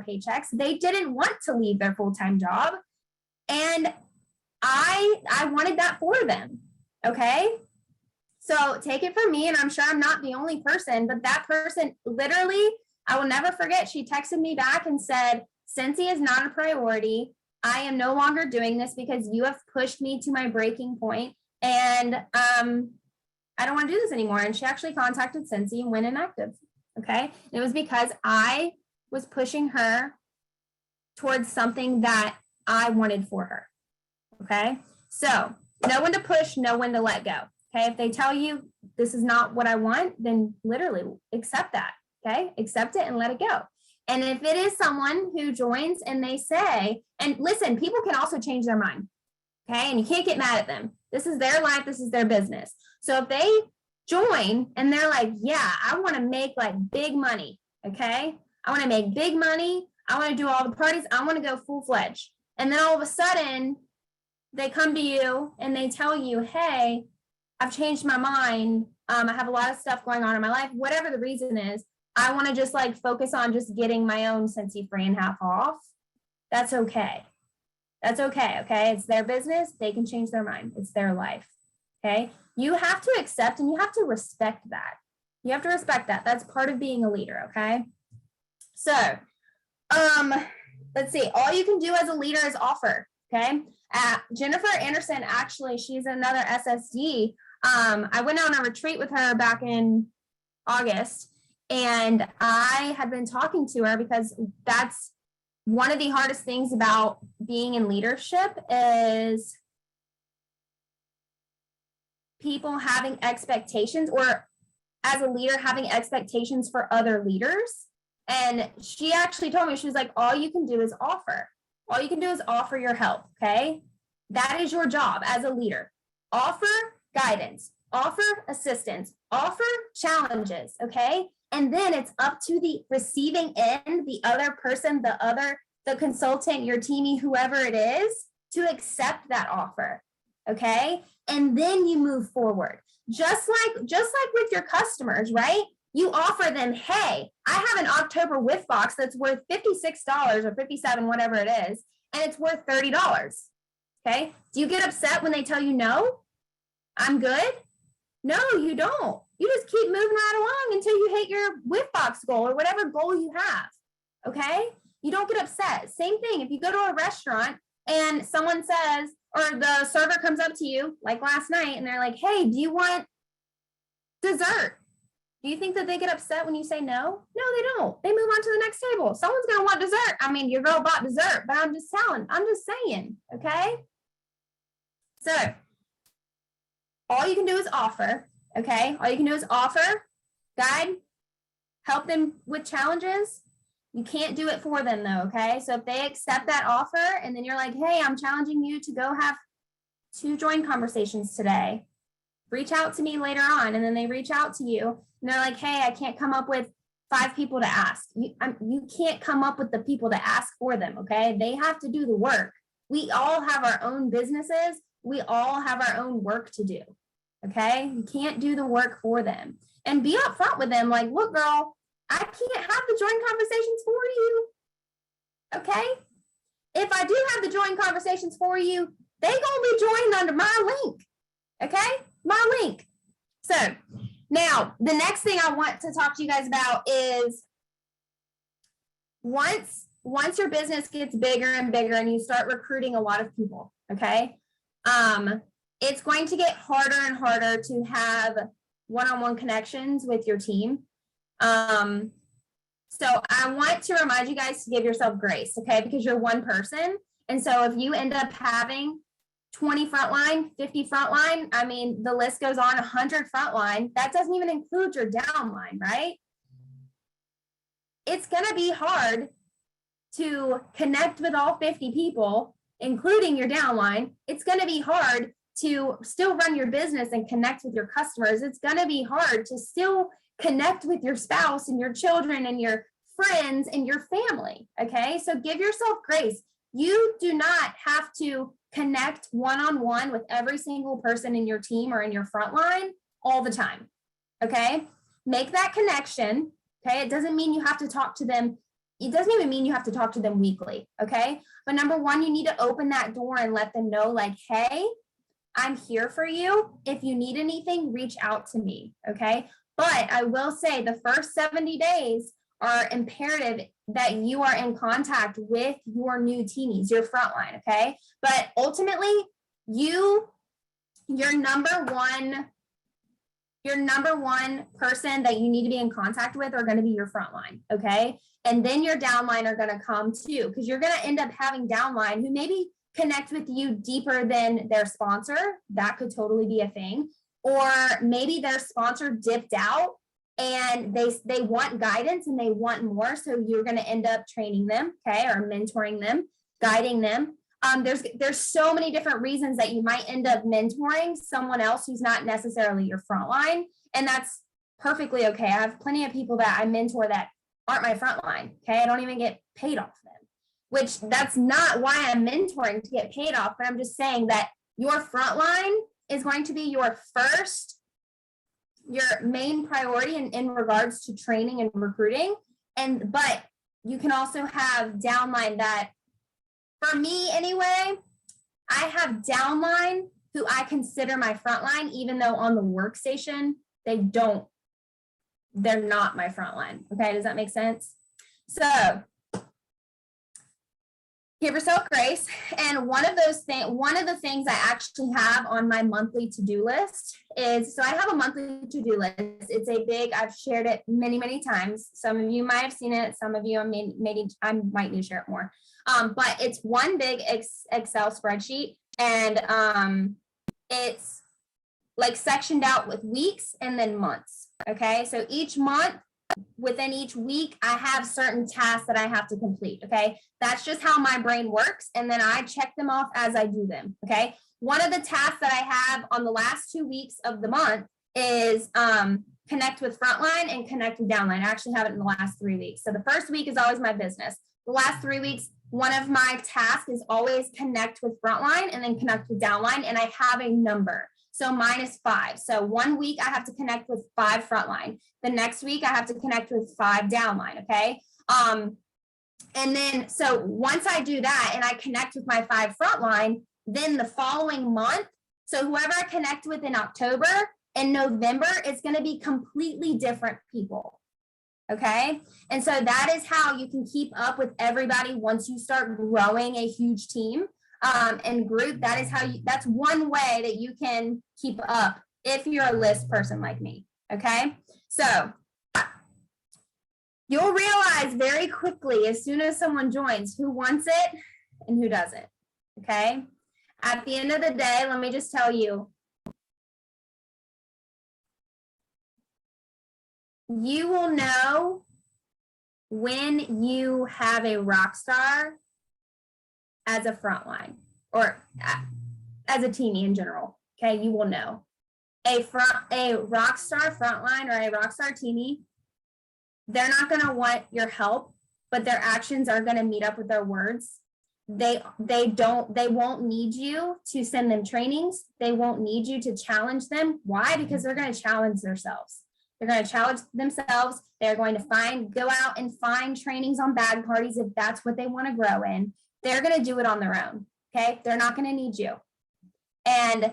paychecks. They didn't want to leave their full-time job. And I wanted that for them. Okay. So take it from me, and I'm sure I'm not the only person, but that person literally, I will never forget, she texted me back and said, Cincy is not a priority. I am no longer doing this because you have pushed me to my breaking point, and I don't want to do this anymore. And she actually contacted Cincy and went inactive. Okay. And it was because I was pushing her towards something that I wanted for her. Okay. So know when to push, know when to let go. Okay. If they tell you this is not what I want, then literally accept that. Okay. Accept it and let it go. And if it is someone who joins and they say, and listen, people can also change their mind. Okay. And you can't get mad at them. This is their life. This is their business. So if they join and they're like, yeah, I want to make like big money. Okay. I want to make big money. I want to do all the parties. I want to go full fledged. And then all of a sudden they come to you and they tell you, hey, I've changed my mind. I have a lot of stuff going on in my life. Whatever the reason is, I want to just like focus on just getting my own Cincy free and half off. That's okay. That's okay. Okay. It's their business. They can change their mind. It's their life. Okay. You have to accept and you have to respect that. You have to respect that. That's part of being a leader. Okay. So, let's see. All you can do as a leader is offer. Okay. Jennifer Anderson, actually, she's another SSD. I went on a retreat with her back in August, and I had been talking to her because that's one of the hardest things about being in leadership is people having expectations, or as a leader having expectations for other leaders. And she actually told me, she was like, all you can do is offer. All you can do is offer your help. Okay. That is your job as a leader. Offer guidance, offer assistance, offer challenges. Okay. And then it's up to the receiving end, the other person, the consultant, your teamie, whoever it is, to accept that offer. Okay. And then you move forward. Just like with your customers, right? You offer them, hey, I have an October whiff box that's worth $56 or $57, whatever it is, and it's worth $30. Okay. Do you get upset when they tell you no? I'm good? No, you don't. You just keep moving right along until you hit your whiff box goal or whatever goal you have. Okay. You don't get upset. Same thing. If you go to a restaurant and someone says, or the server comes up to you like last night and they're like, hey, do you want dessert? Do you think that they get upset when you say no? No, they don't. They move on to the next table. Someone's going to want dessert. I mean, your girl bought dessert, but I'm just saying, okay? So all you can do is offer, okay? All you can do is offer, guide, help them with challenges. You can't do it for them though, okay? So if they accept that offer and then you're like, hey, I'm challenging you to go have 2 join conversations today. Reach out to me later on. And then they reach out to you and they're like, hey, I can't come up with 5 people to ask. You can't come up with the people to ask for them, okay? They have to do the work. We all have our own businesses. We all have our own work to do, okay? You can't do the work for them. And be upfront with them like, look, girl, I can't have the joint conversations for you, okay? If I do have the joint conversations for you, they gonna be joined under my link, okay? My link. So now the next thing I want to talk to you guys about is once your business gets bigger and bigger and you start recruiting a lot of people, okay? It's going to get harder and harder to have one-on-one connections with your team. So I want to remind you guys to give yourself grace, okay? Because you're one person. And so if you end up having 20 frontline, 50 frontline, I mean, the list goes on, 100 frontline, that doesn't even include your downline, right? It's going to be hard to connect with all 50 people, including your downline. It's going to be hard to still run your business and connect with your customers. It's going to be hard to still connect with your spouse and your children and your friends and your family. Okay. So give yourself grace. You do not have to connect one-on-one with every single person in your team or in your front line all the time. Okay. make that connection. Okay. It doesn't mean you have to talk to them. It doesn't even mean you have to talk to them weekly. Okay. But number one, you need to open that door and let them know, like, hey, I'm here for you. If you need anything, reach out to me. Okay. But I will say the first 70 days are imperative that you are in contact with your new teenies, your frontline. Okay. But ultimately, your number one person that you need to be in contact with are going to be your frontline. Okay. And then your downline are going to come too, because you're going to end up having downline who maybe connect with you deeper than their sponsor. That could totally be a thing. Or maybe their sponsor dipped out and they want guidance and they want more. So you're going to end up training them, okay, or mentoring them, guiding them. There's so many different reasons that you might end up mentoring someone else who's not necessarily your frontline. And that's perfectly okay. I have plenty of people that I mentor that aren't my frontline. Okay. I don't even get paid off them, which that's not why I'm mentoring, to get paid off. But I'm just saying that your frontline is going to be your main priority in regards to training and recruiting. But you can also have downline that, for me anyway, I have downline who I consider my frontline, even though on the workstation, they're not my frontline. Okay, does that make sense? So give yourself grace. And one of the things I actually have on my monthly to-do list is, so I have a monthly to-do list. It's a big, I've shared it many, many times. Some of you might have seen it. Some of you, I might need to share it more. But it's one big Excel spreadsheet, and it's like sectioned out with weeks and then months. Okay. So each month, within each week, I have certain tasks that I have to complete. Okay. That's just how my brain works. And then I check them off as I do them. Okay. One of the tasks that I have on the last 2 weeks of the month is connect with frontline and connect with downline. I actually have it in the last 3 weeks. So the first week is always my business. The last 3 weeks, one of my tasks is always connect with frontline and then connect with downline. And I have a number. So mine is 5. So 1 week I have to connect with 5 frontline. The next week I have to connect with 5 downline. Okay. And then, so once I do that and I connect with my 5 frontline, then the following month, so whoever I connect with in October and November, it's going to be completely different people. Okay. And so that is how you can keep up with everybody once you start growing a huge team and group. That's one way that you can keep up if you're a list person like me. Okay. So you'll realize very quickly, as soon as someone joins, who wants it and who doesn't. Okay. At the end of the day, let me just tell you, you will know when you have a rock star as a frontline or as a teamie in general. Okay, you will know. A rock star frontline or a rock star teamie, they're not going to want your help, but their actions are going to meet up with their words. They won't need you to send them trainings. They won't need you to challenge them. Why? Because they're going to challenge themselves. They're going to challenge themselves. They're going to go out and find trainings on bag parties if that's what they want to grow in. They're going to do it on their own. Okay. They're not going to need you. And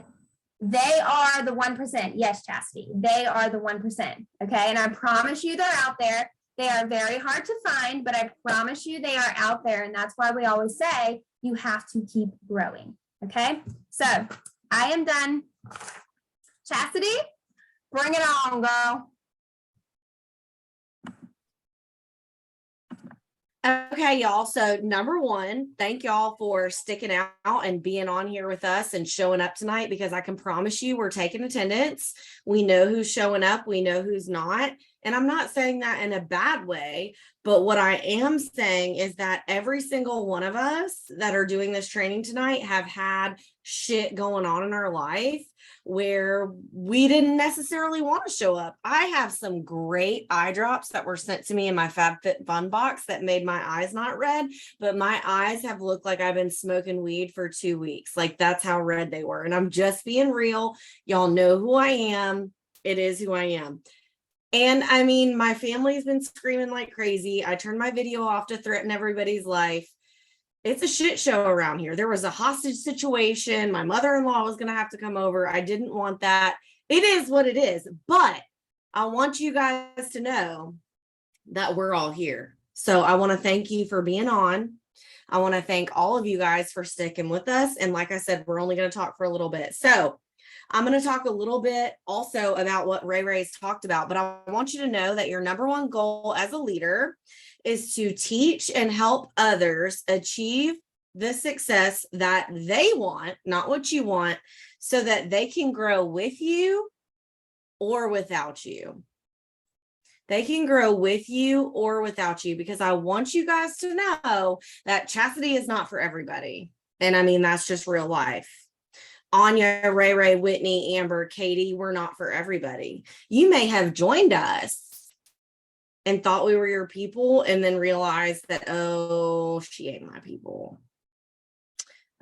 they are the 1%. Yes, Chastity. They are the 1%. Okay. And I promise you they're out there. They are very hard to find, but I promise you they are out there. And that's why we always say you have to keep growing. Okay. So I am done. Chastity, bring it on, girl. Okay, y'all. So number one, thank y'all for sticking out and being on here with us and showing up tonight, because I can promise you we're taking attendance. We know who's showing up. We know who's not. And I'm not saying that in a bad way, but what I am saying is that every single one of us that are doing this training tonight have had shit going on in our life where we didn't necessarily want to show up. I have some great eye drops that were sent to me in my FabFitFun box that made my eyes not red, but my eyes have looked like I've been smoking weed for 2 weeks. Like, that's how red they were. And I'm just being real. Y'all know who I am. It is who I am. And I mean, my family's been screaming like crazy. I turned my video off to threaten everybody's life. It's a shit show around here. There was a hostage situation. My mother-in-law was going to have to come over. I didn't want that. It is what it is. But I want you guys to know that we're all here. So I want to thank you for being on. I want to thank all of you guys for sticking with us. And like I said, we're only going to talk for a little bit. So I'm going to talk a little bit also about what Ray Ray's talked about, but I want you to know that your number one goal as a leader is to teach and help others achieve the success that they want, not what you want, so that they can grow with you or without you. They can grow with you or without you, because I want you guys to know that chastity is not for everybody. And I mean, that's just real life. Anja, Ray Ray, Whitney, Amber, Katie, we're not for everybody. You may have joined us and thought we were your people and then realized that, oh, she ain't my people.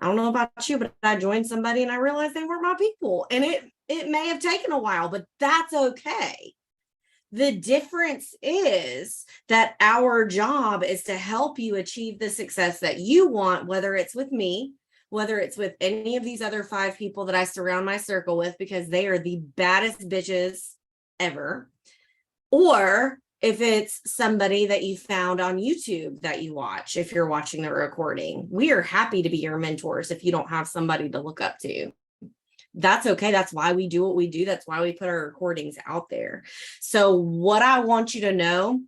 I don't know about you, but I joined somebody and I realized they weren't my people. And it may have taken a while, but that's okay. The difference is that our job is to help you achieve the success that you want, whether it's with me, whether it's with any of these other 5 people that I surround my circle with, because they are the baddest bitches ever, or if it's somebody that you found on YouTube that you watch, if you're watching the recording. We are happy to be your mentors if you don't have somebody to look up to. That's okay. That's why we do what we do. That's why we put our recordings out there. So what I want you to know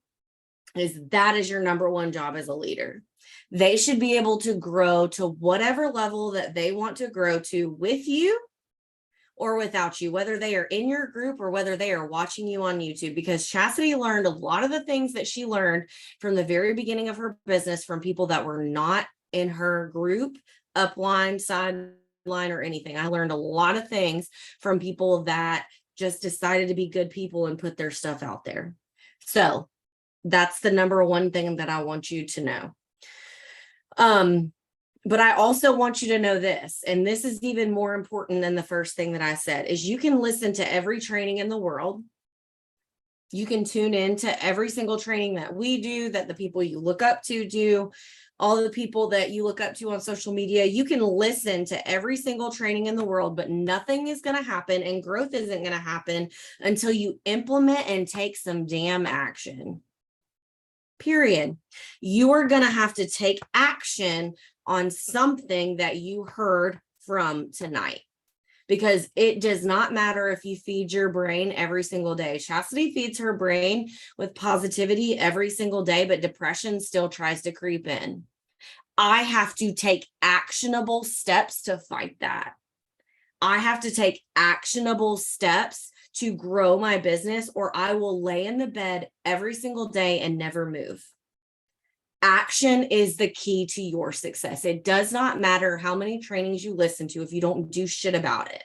is that is your number one job as a leader. They should be able to grow to whatever level that they want to grow to with you or without you, whether they are in your group or whether they are watching you on YouTube, because Chastity learned a lot of the things that she learned from the very beginning of her business from people that were not in her group, upline, sideline, or anything. I learned a lot of things from people that just decided to be good people and put their stuff out there. So that's the number one thing that I want you to know. But I also want you to know this, and this is even more important than the first thing that I said, is you can listen to every training in the world. You can tune in to every single training that we do, that the people you look up to do, all the people that you look up to on social media. You can listen to every single training in the world, but nothing is going to happen and growth isn't going to happen until you implement and take some damn action. Period. You are going to have to take action on something that you heard from tonight, because it does not matter if you feed your brain every single day. Chastity feeds her brain with positivity every single day, but depression still tries to creep in. I have to take actionable steps to fight that. I have to take actionable steps to grow my business, or I will lay in the bed every single day and never move. Action is the key to your success. It does not matter how many trainings you listen to if you don't do shit about it.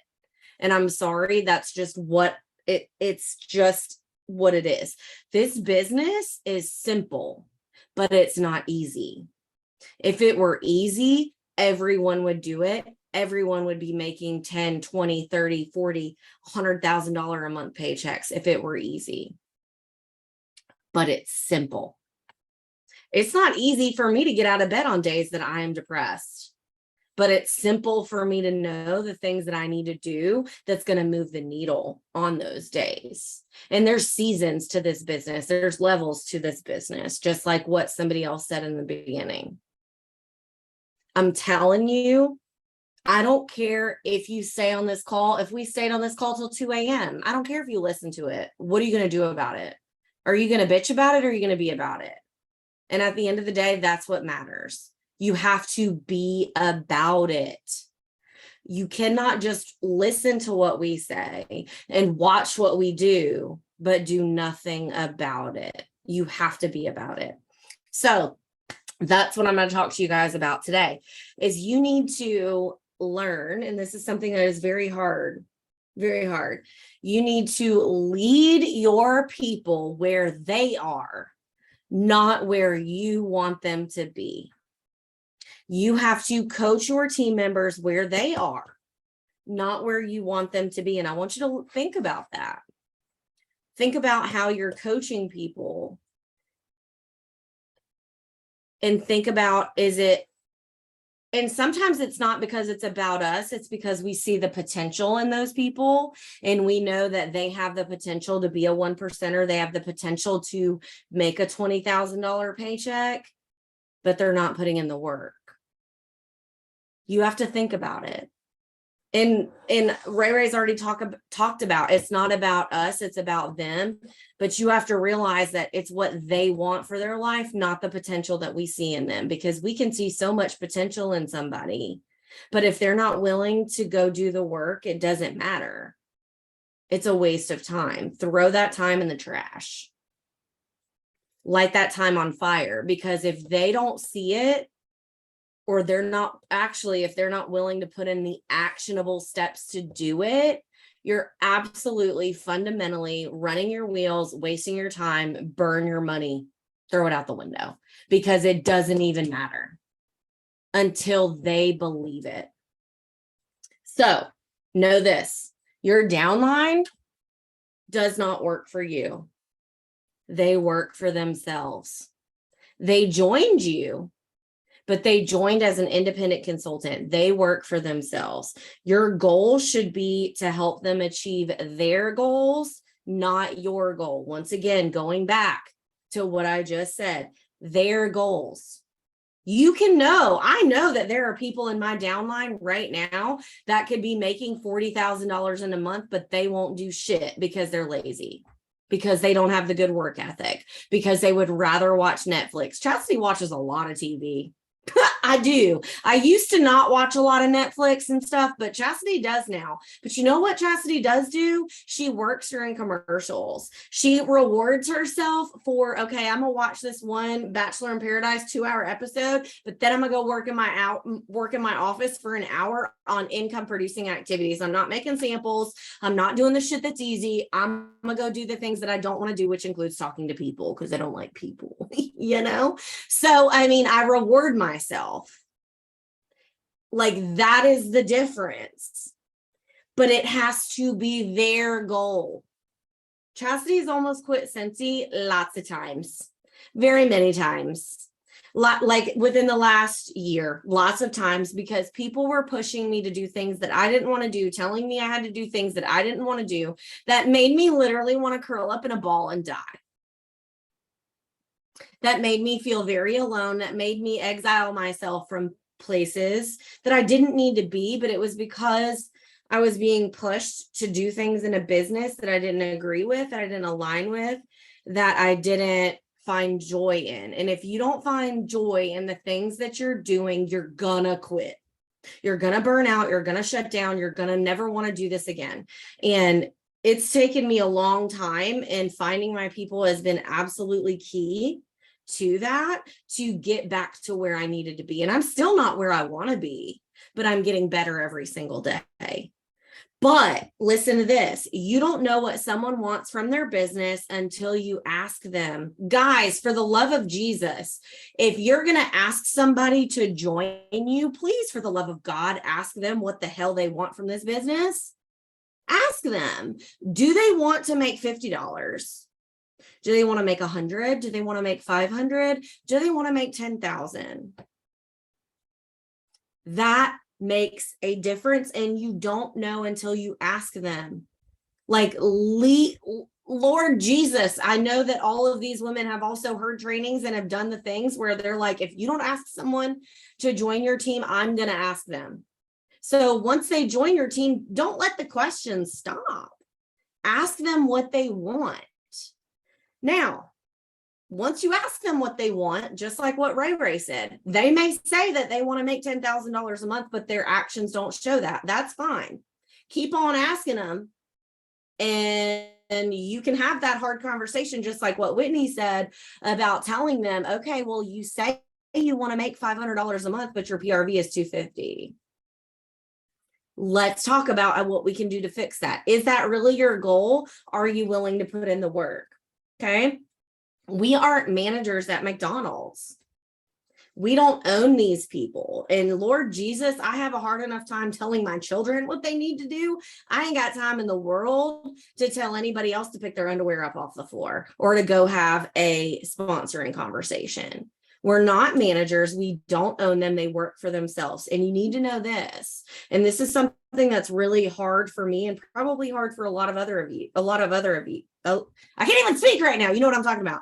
And I'm sorry, that's just what it's just what it is. This business is simple, but it's not easy. If it were easy, everyone would do it. Everyone would be making 10, 20, 30, 40, $100,000 a month paychecks if it were easy. But it's simple. It's not easy for me to get out of bed on days that I am depressed, but it's simple for me to know the things that I need to do that's going to move the needle on those days. And there's seasons to this business. There's levels to this business, just like what somebody else said in the beginning. I'm telling you, I don't care if you stay on this call. If we stayed on this call till 2 a.m., I don't care if you listen to it. What are you going to do about it? Are you going to bitch about it, or are you going to be about it? And at the end of the day, that's what matters. You have to be about it. You cannot just listen to what we say and watch what we do, but do nothing about it. You have to be about it. So that's what I'm going to talk to you guys about today, is you need to learn, and this is something that is very hard, very hard. You need to lead your people where they are, not where you want them to be. You have to coach your team members where they are, not where you want them to be. And I want you to think about that. Think about how you're coaching people. And think about, and sometimes it's not because it's about us, it's because we see the potential in those people, and we know that they have the potential to be a 1%er. They have the potential to make a $20,000 paycheck, but they're not putting in the work. You have to think about it. And Ray's already talked about, it's not about us, it's about them. But you have to realize that it's what they want for their life, not the potential that we see in them, because we can see so much potential in somebody. But if they're not willing to go do the work, it doesn't matter. It's a waste of time. Throw that time in the trash. Light that time on fire, because if they don't see it, or if they're not willing to put in the actionable steps to do it, you're absolutely fundamentally running your wheels, wasting your time, burn your money, throw it out the window, because it doesn't even matter until they believe it. So know this, your downline does not work for you. They work for themselves. They joined you, but they joined as an independent consultant. They work for themselves. Your goal should be to help them achieve their goals, not your goal. Once again, going back to what I just said, their goals. I know that there are people in my downline right now that could be making $40,000 in a month, but they won't do shit because they're lazy, because they don't have the good work ethic, because they would rather watch Netflix. Chastity watches a lot of TV. I do. I used to not watch a lot of Netflix and stuff, but Chastity does now. But you know what Chastity does do? She works during commercials. She rewards herself for, okay, I'm gonna watch this one Bachelor in Paradise 2-hour episode, but then I'm gonna go work in my office for an hour on income producing activities. I'm not making samples. I'm not doing the shit that's easy. I'm gonna go do the things that I don't want to do, which includes talking to people, because I don't like people, So, I reward myself. Like, that is the difference, but it has to be their goal. Chastity's almost quit Scentsy lots of times, very many times, like within the last year, lots of times, because people were pushing me to do things that I didn't want to do, telling me I had to do things that I didn't want to do, that made me literally want to curl up in a ball and die. That made me feel very alone. That made me exile myself from places that I didn't need to be, but it was because I was being pushed to do things in a business that I didn't agree with, that I didn't align with, that I didn't find joy in. And if you don't find joy in the things that you're doing, you're gonna quit. You're gonna burn out. You're gonna shut down. You're gonna never want to do this again. And it's taken me a long time, and finding my people has been absolutely key to that, to get back to where I needed to be. And I'm still not where I want to be, but I'm getting better every single day. But listen to this. You don't know what someone wants from their business until you ask them. Guys, for the love of Jesus, if you're going to ask somebody to join you, please, for the love of God, ask them what the hell they want from this business. Ask them, do they want to make $50? Do they want to make 100? Do they want to make 500? Do they want to make 10,000? That makes a difference, and you don't know until you ask them. Like, Lord Jesus, I know that all of these women have also heard trainings and have done the things where they're like, if you don't ask someone to join your team, I'm going to ask them. So once they join your team, don't let the questions stop. Ask them what they want. Now, once you ask them what they want, just like what Ray said, they may say that they want to make $10,000 a month, but their actions don't show that. That's fine. Keep on asking them, and you can have that hard conversation, just like what Whitney said about telling them, okay, well, you say you want to make $500 a month, but your PRV is $250. Let's talk about what we can do to fix that. Is that really your goal? Are you willing to put in the work? Okay. We aren't managers at McDonald's. We don't own these people. And Lord Jesus, I have a hard enough time telling my children what they need to do. I ain't got time in the world to tell anybody else to pick their underwear up off the floor or to go have a sponsoring conversation. We're not managers. We don't own them. They work for themselves. And you need to know this. And this is something that's really hard for me and probably hard for a lot of other of you. Oh, I can't even speak right now. You know what I'm talking about.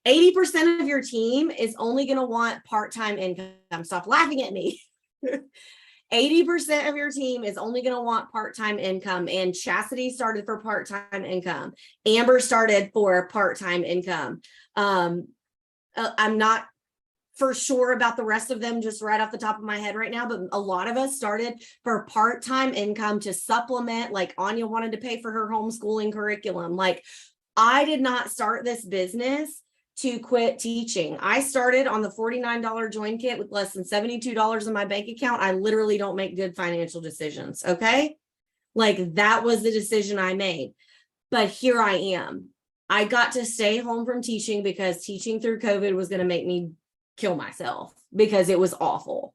80% of your team is only going to want part-time income. Stop laughing at me. 80% of your team is only going to want part-time income. And Chastity started for part-time income. Amber started for part-time income. I'm not for sure about the rest of them just right off the top of my head right now, but a lot of us started for part-time income to supplement, like Anja wanted to pay for her homeschooling curriculum. Like, I did not start this business to quit teaching. I started on the $49 join kit with less than $72 in my bank account. I literally don't make good financial decisions. Okay. Like, that was the decision I made, but here I am. I got to stay home from teaching because teaching through COVID was going to make me kill myself because it was awful.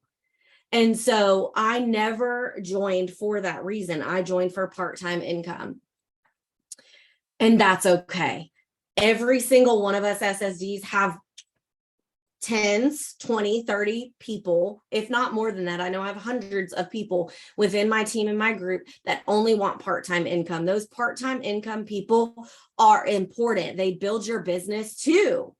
And so I never joined for that reason. I joined for part-time income. And that's okay. Every single one of us SSDs have tens, 20, 30 people, if not more than that. I know I have hundreds of people within my team and my group that only want part-time income. Those part-time income people are important. They build your business too.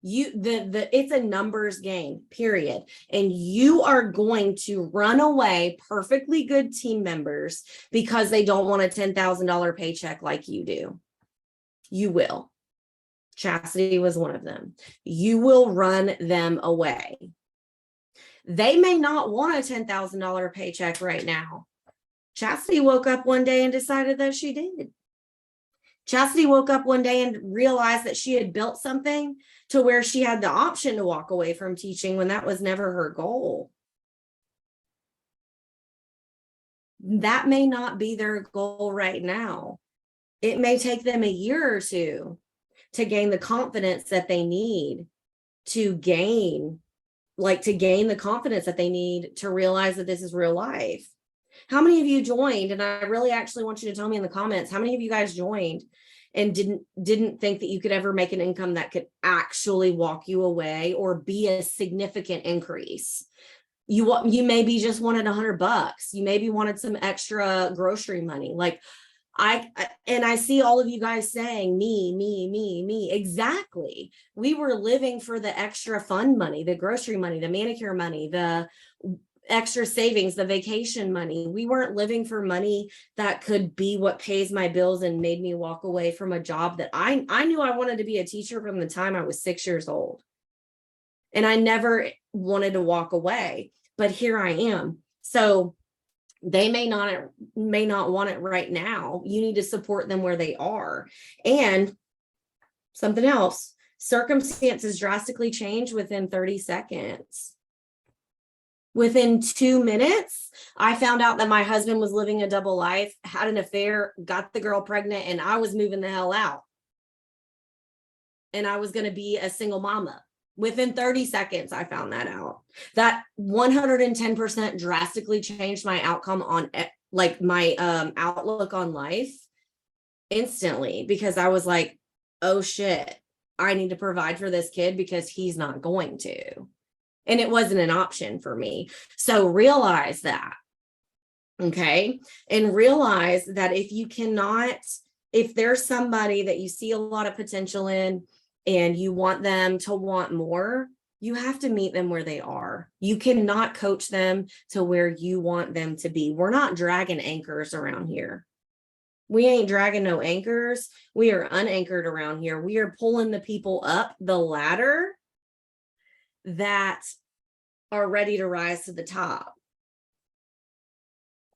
It's a numbers game, period. And you are going to run away perfectly good team members because they don't want a $10,000 paycheck like you do. You will. Chastity was one of them. You will run them away. They may not want a $10,000 paycheck right now. Chastity woke up one day and decided that she did. Chastity woke up one day and realized that she had built something to where she had the option to walk away from teaching when that was never her goal. That may not be their goal right now. It may take them a year or two to gain the confidence that they need to gain the confidence that they need to realize that this is real life. How many of you joined? And I really actually want you to tell me in the comments, how many of you guys joined and didn't think that you could ever make an income that could actually walk you away or be a significant increase? You maybe just wanted $100. You maybe wanted some extra grocery money. Like, I see all of you guys saying me. Exactly. We were living for the extra fun money, the grocery money, the manicure money, the extra savings, the vacation money. We weren't living for money that could be what pays my bills and made me walk away from a job that I knew I wanted to be a teacher from the time I was 6 years old. And I never wanted to walk away, but here I am. So they may not want it right now. You need to support them where they are. And something else, circumstances drastically change within 30 seconds. Within 2 minutes, I found out that my husband was living a double life, had an affair, got the girl pregnant, and I was moving the hell out. And I was going to be a single mama. Within 30 seconds, I found that out. That 110% drastically changed my outcome on like my outlook on life instantly, because I was like, oh shit, I need to provide for this kid because he's not going to. And it wasn't an option for me. So realize that. Okay. And realize that if there's somebody that you see a lot of potential in and you want them to want more, you have to meet them where they are. You cannot coach them to where you want them to be. We're not dragging anchors around here. We ain't dragging no anchors. We are unanchored around here. We are pulling the people up the ladder that are ready to rise to the top.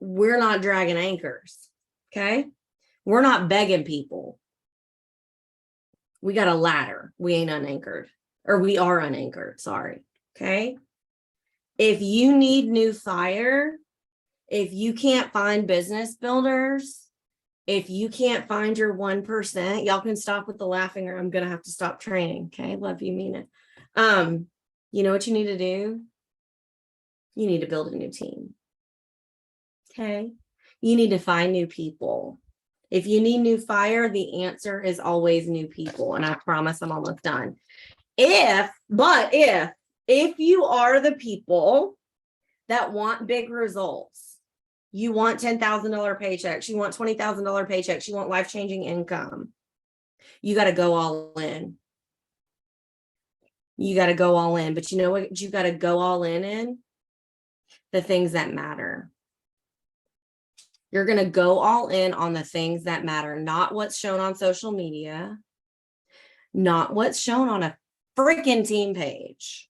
We're not dragging anchors. Okay. We're not begging people. We got a ladder. We ain't unanchored, or we are unanchored. Sorry. Okay. If you need new fire, if you can't find business builders, if you can't find your 1%, y'all can stop with the laughing or I'm going to have to stop training. Okay. Love you, mean it. You know what you need to do? You need to build a new team. Okay. You need to find new people. If you need new fire, the answer is always new people. And I promise I'm almost done. If you are the people that want big results, you want $10,000 paychecks, you want $20,000 paychecks, you want life-changing income, you got to go all in. You got to go all in. But you know what you got to go all in? The things that matter. You're going to go all in on the things that matter, not what's shown on social media, not what's shown on a freaking team page,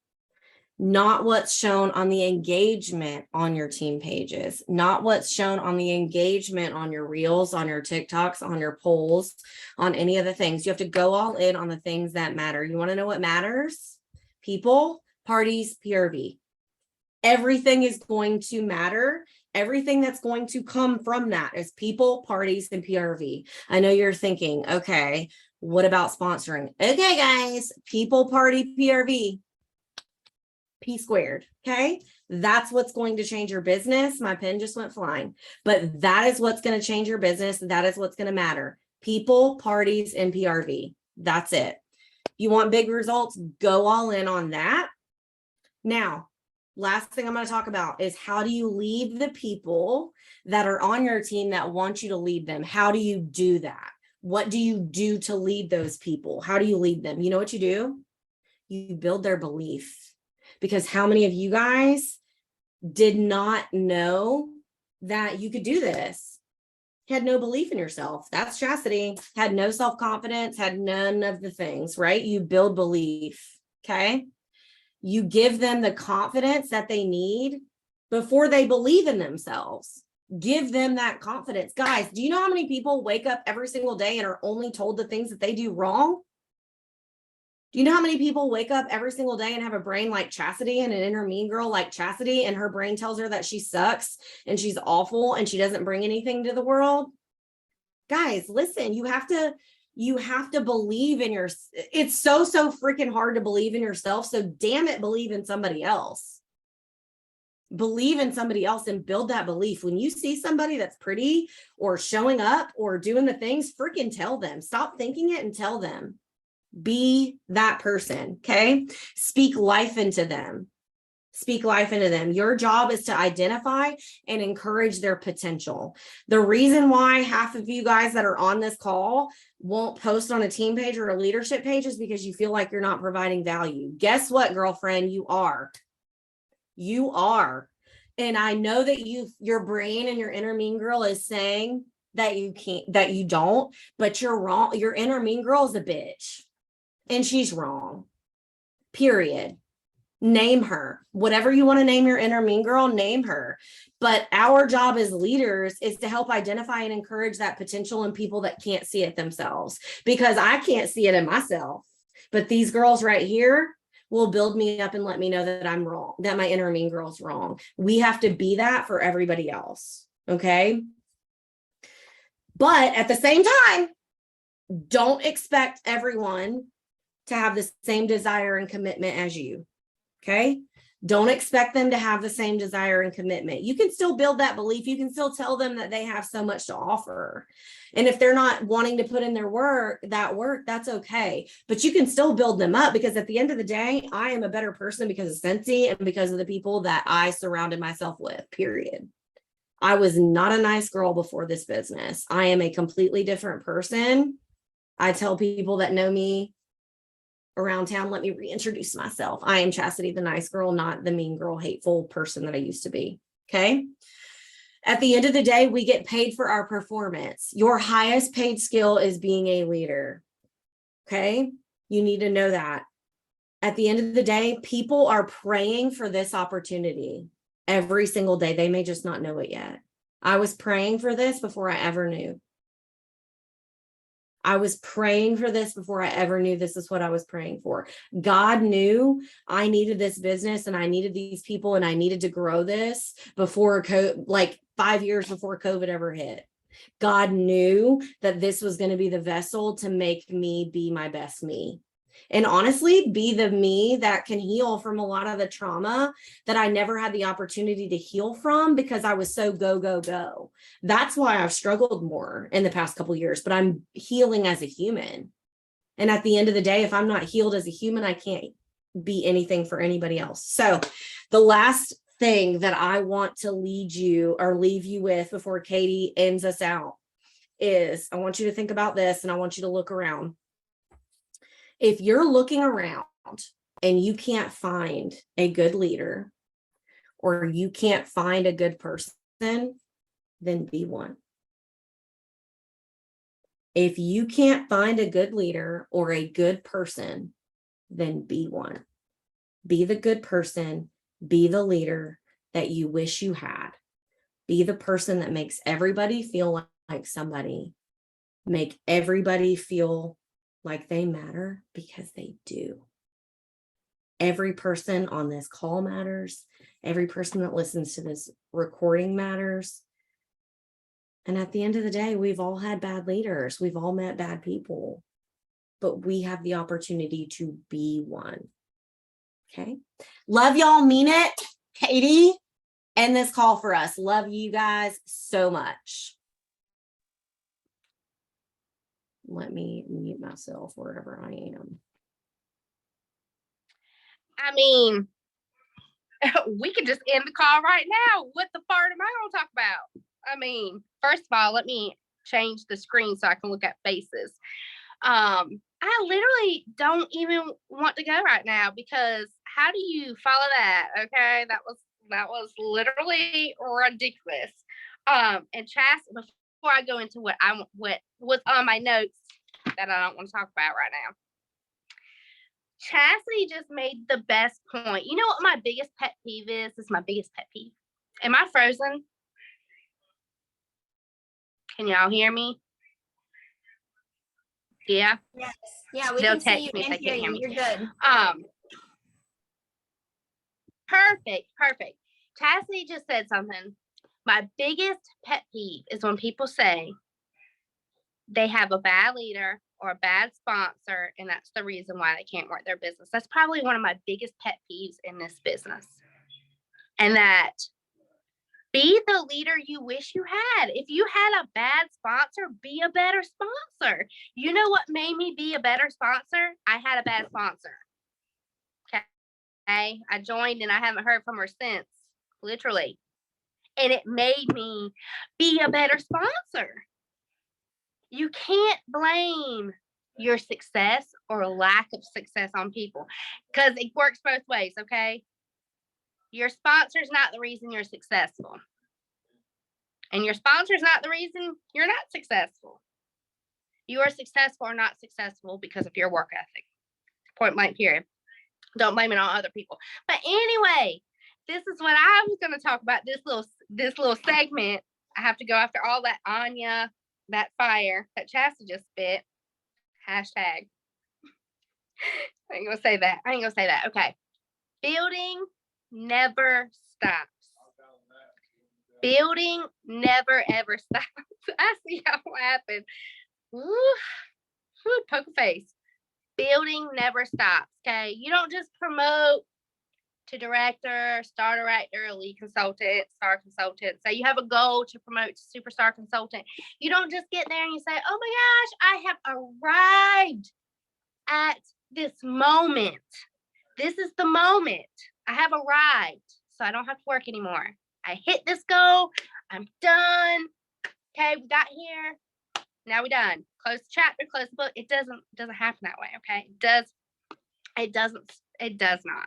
not what's shown on the engagement on your team pages, not what's shown on the engagement on your reels, on your TikToks, on your polls, on any of the things. You have to go all in on the things that matter. You want to know what matters? People, parties, PRV. Everything is going to matter. Everything that's going to come from that is people, parties, and PRV. I know you're thinking, okay, what about sponsoring? Okay, guys, people, party, PRV. P squared. Okay. That's what's going to change your business. My pen just went flying, but that is what's going to change your business. That is what's going to matter. People, parties, and PRV. That's it. You want big results? Go all in on that. Now, last thing I'm going to talk about is how do you lead the people that are on your team that want you to lead them? How do you do that? What do you do to lead those people? How do you lead them? You know what you do? You build their belief. Because how many of you guys did not know that you could do this? Had no belief in yourself. That's chastity. Had no self-confidence, had none of the things, right? You build belief, okay? You give them the confidence that they need before they believe in themselves. Give them that confidence. Guys, do you know how many people wake up every single day and are only told the things that they do wrong? Do you know how many people wake up every single day and have a brain like Chastity and an inner mean girl like Chastity, and her brain tells her that she sucks and she's awful and she doesn't bring anything to the world? Guys, listen, you have to believe in your, it's so freaking hard to believe in yourself. So damn it, believe in somebody else. Believe in somebody else and build that belief. When you see somebody that's pretty or showing up or doing the things, freaking tell them. Stop thinking it and tell them. Be that person, okay? Speak life into them. Speak life into them. Your job is to identify and encourage their potential. The reason why half of you guys that are on this call won't post on a team page or a leadership page is because you feel like you're not providing value. Guess what, girlfriend? You are. You are. And I know that your brain and your inner mean girl is saying that you can't, that you don't, but you're wrong. Your inner mean girl is a bitch. And she's wrong, period. Name her. Whatever you want to name your inner mean girl, name her. But our job as leaders is to help identify and encourage that potential in people that can't see it themselves, because I can't see it in myself. But these girls right here will build me up and let me know that I'm wrong, that my inner mean girl's wrong. We have to be that for everybody else, okay? But at the same time, don't expect everyone to have the same desire and commitment as you. Okay. Don't expect them to have the same desire and commitment. You can still build that belief. You can still tell them that they have so much to offer. And if they're not wanting to put in their work, that's okay. But you can still build them up, because at the end of the day, I am a better person because of Scentsy and because of the people that I surrounded myself with, period. I was not a nice girl before this business. I am a completely different person. I tell people that know me around town, let me reintroduce myself. I am Chastity, the nice girl, not the mean girl, hateful person that I used to be. Okay. At the end of the day, we get paid for our performance. Your highest paid skill is being a leader. Okay. You need to know that. At the end of the day, people are praying for this opportunity every single day. They may just not know it yet. I was praying for this before I ever knew. I was praying for this before I ever knew this is what I was praying for. God knew I needed this business and I needed these people and I needed to grow this before, like 5 years before COVID ever hit. God knew that this was going to be the vessel to make me be my best me. And honestly, be the me that can heal from a lot of the trauma that I never had the opportunity to heal from because I was so go, go, go. That's why I've struggled more in the past couple of years, but I'm healing as a human. And at the end of the day, if I'm not healed as a human, I can't be anything for anybody else. So the last thing that I want to leave you with before Katie ends us out is I want you to think about this, and I want you to look around. If you're looking around and you can't find a good leader or you can't find a good person, then be one. If you can't find a good leader or a good person, then be one. Be the good person, be the leader that you wish you had. Be the person that makes everybody feel like somebody. Make everybody feel like they matter, because they do. Every person on this call matters. Every person that listens to this recording matters. And at the end of the day, we've all had bad leaders. We've all met bad people, but we have the opportunity to be one. Okay. Love y'all. Mean it. Katie, end this call for us. Love you guys so much. Let me mute myself wherever I am. I mean, we could just end the call right now. What the part am I going to talk about? I mean, first of all, let me change the screen so I can look at faces. I literally don't even want to go right now, because how do you follow that? Okay, that was literally ridiculous. And Chas, before I go into what was on my notes that I don't want to talk about right now, Chastity just made the best point. You know what my biggest pet peeve is? This is my biggest pet peeve. Am I frozen? Can y'all hear me? Yeah. Yes. Yeah, we They'll can see text you me if and they hear can't hear you. me. You're good. Perfect. Chastity just said something. My biggest pet peeve is when people say they have a bad leader or a bad sponsor, and that's the reason why they can't work their business. That's probably one of my biggest pet peeves in this business. And that, be the leader you wish you had. If you had a bad sponsor, be a better sponsor. You know what made me be a better sponsor? I had a bad sponsor. Okay. I joined and I haven't heard from her since, literally. And it made me be a better sponsor. You can't blame your success or lack of success on people, because it works both ways, okay? Your sponsor's not the reason you're successful. And your sponsor's not the reason you're not successful. You are successful or not successful because of your work ethic. Point blank, period. Don't blame it on other people. But anyway, this is what I was going to talk about, this little segment. I have to go after all that Anja, that fire that Chastity just spit. Hashtag. I ain't gonna say that. Okay. Building never stops. Building never ever stops. I see y'all laughing. Woo, poker face. Building never stops. Okay. You don't just promote to director, star director, lead consultant, star consultant. Say you have a goal to promote to superstar consultant. You don't just get there and you say, oh my gosh, I have arrived at this moment. This is the moment. I have arrived, so I don't have to work anymore. I hit this goal. I'm done. Okay, we got here. Now we're done. Close the chapter, close the book. It doesn't happen that way, okay? It does not.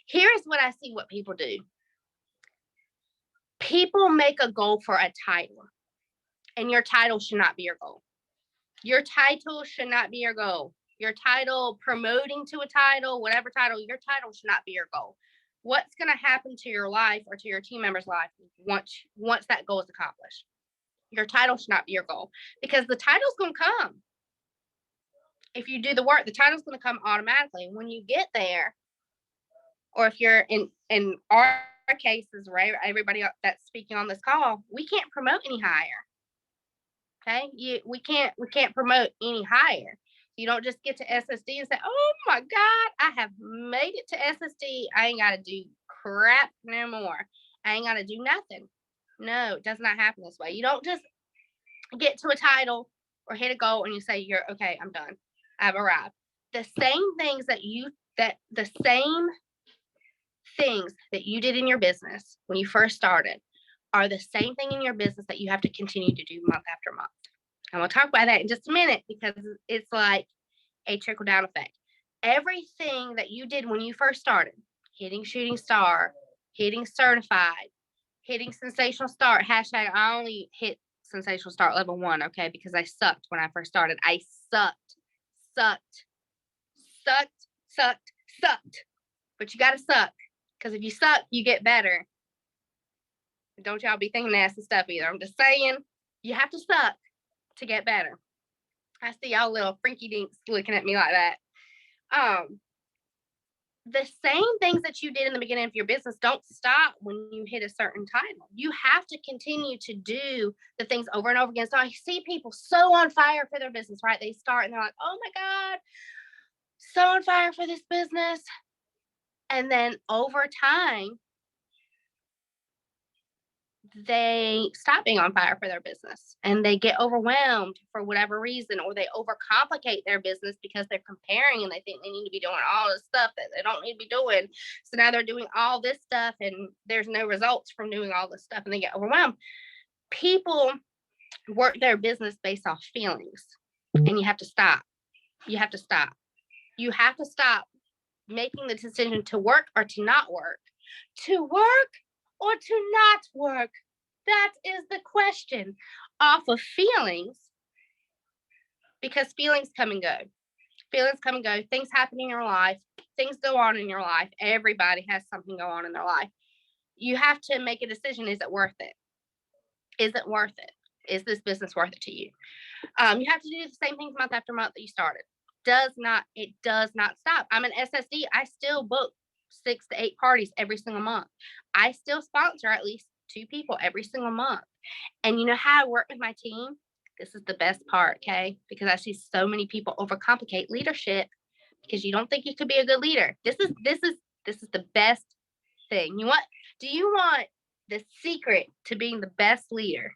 Here's what I see what people do. People make a goal for a title, and your title should not be your goal. Your title should not be your goal. Your title, promoting to a title, whatever title, your title should not be your goal. What's going to happen to your life or to your team member's life once that goal is accomplished? Your title should not be your goal, because the title's going to come. If you do the work, the title's going to come automatically. When you get there, or if you're in our cases, right, everybody that's speaking on this call, we can't promote any higher. Okay, we can't promote any higher. You don't just get to SSD and say, oh my God, I have made it to SSD. I ain't got to do crap no more. I ain't got to do nothing. No, it does not happen this way. You don't just get to a title or hit a goal and you say, you're okay, I'm done. I've arrived. The same things that you did in your business when you first started are the same thing in your business that you have to continue to do month after month. And we'll talk about that in just a minute because it's like a trickle down effect. Everything that you did when you first started, hitting shooting star, hitting certified, hitting sensational start, hashtag I only hit sensational start level 1, okay, because I sucked when I first started. I sucked. But you gotta suck, because if you suck, you get better. Don't y'all be thinking nasty stuff either. I'm just saying, you have to suck to get better. I see y'all little freaky dinks looking at me like that. The same things that you did in the beginning of your business don't stop when you hit a certain title. You have to continue to do the things over and over again. So I see people so on fire for their business, right? They start and they're like, oh my God, so on fire for this business. And then over time, they stop being on fire for their business and they get overwhelmed for whatever reason, or they overcomplicate their business because they're comparing and they think they need to be doing all this stuff that they don't need to be doing. So now they're doing all this stuff and there's no results from doing all this stuff and they get overwhelmed. People work their business based off feelings, and you have to stop. You have to stop making the decision to work or to not work, to work or to not work. That is the question, off of feelings, because feelings come and go. Things happen in your life. Things go on in your life. Everybody has something go on in their life. You have to make a decision. Is it worth it? Is it worth it? Is this business worth it to you? You have to do the same things month after month that you started. It does not stop. I'm an SSD. I still book 6 to 8 parties every single month. I still sponsor at least 2 people every single month. And you know how I work with my team? This is the best part, okay? Because I see so many people overcomplicate leadership because you don't think you could be a good leader. This is the best thing. Do you want the secret to being the best leader?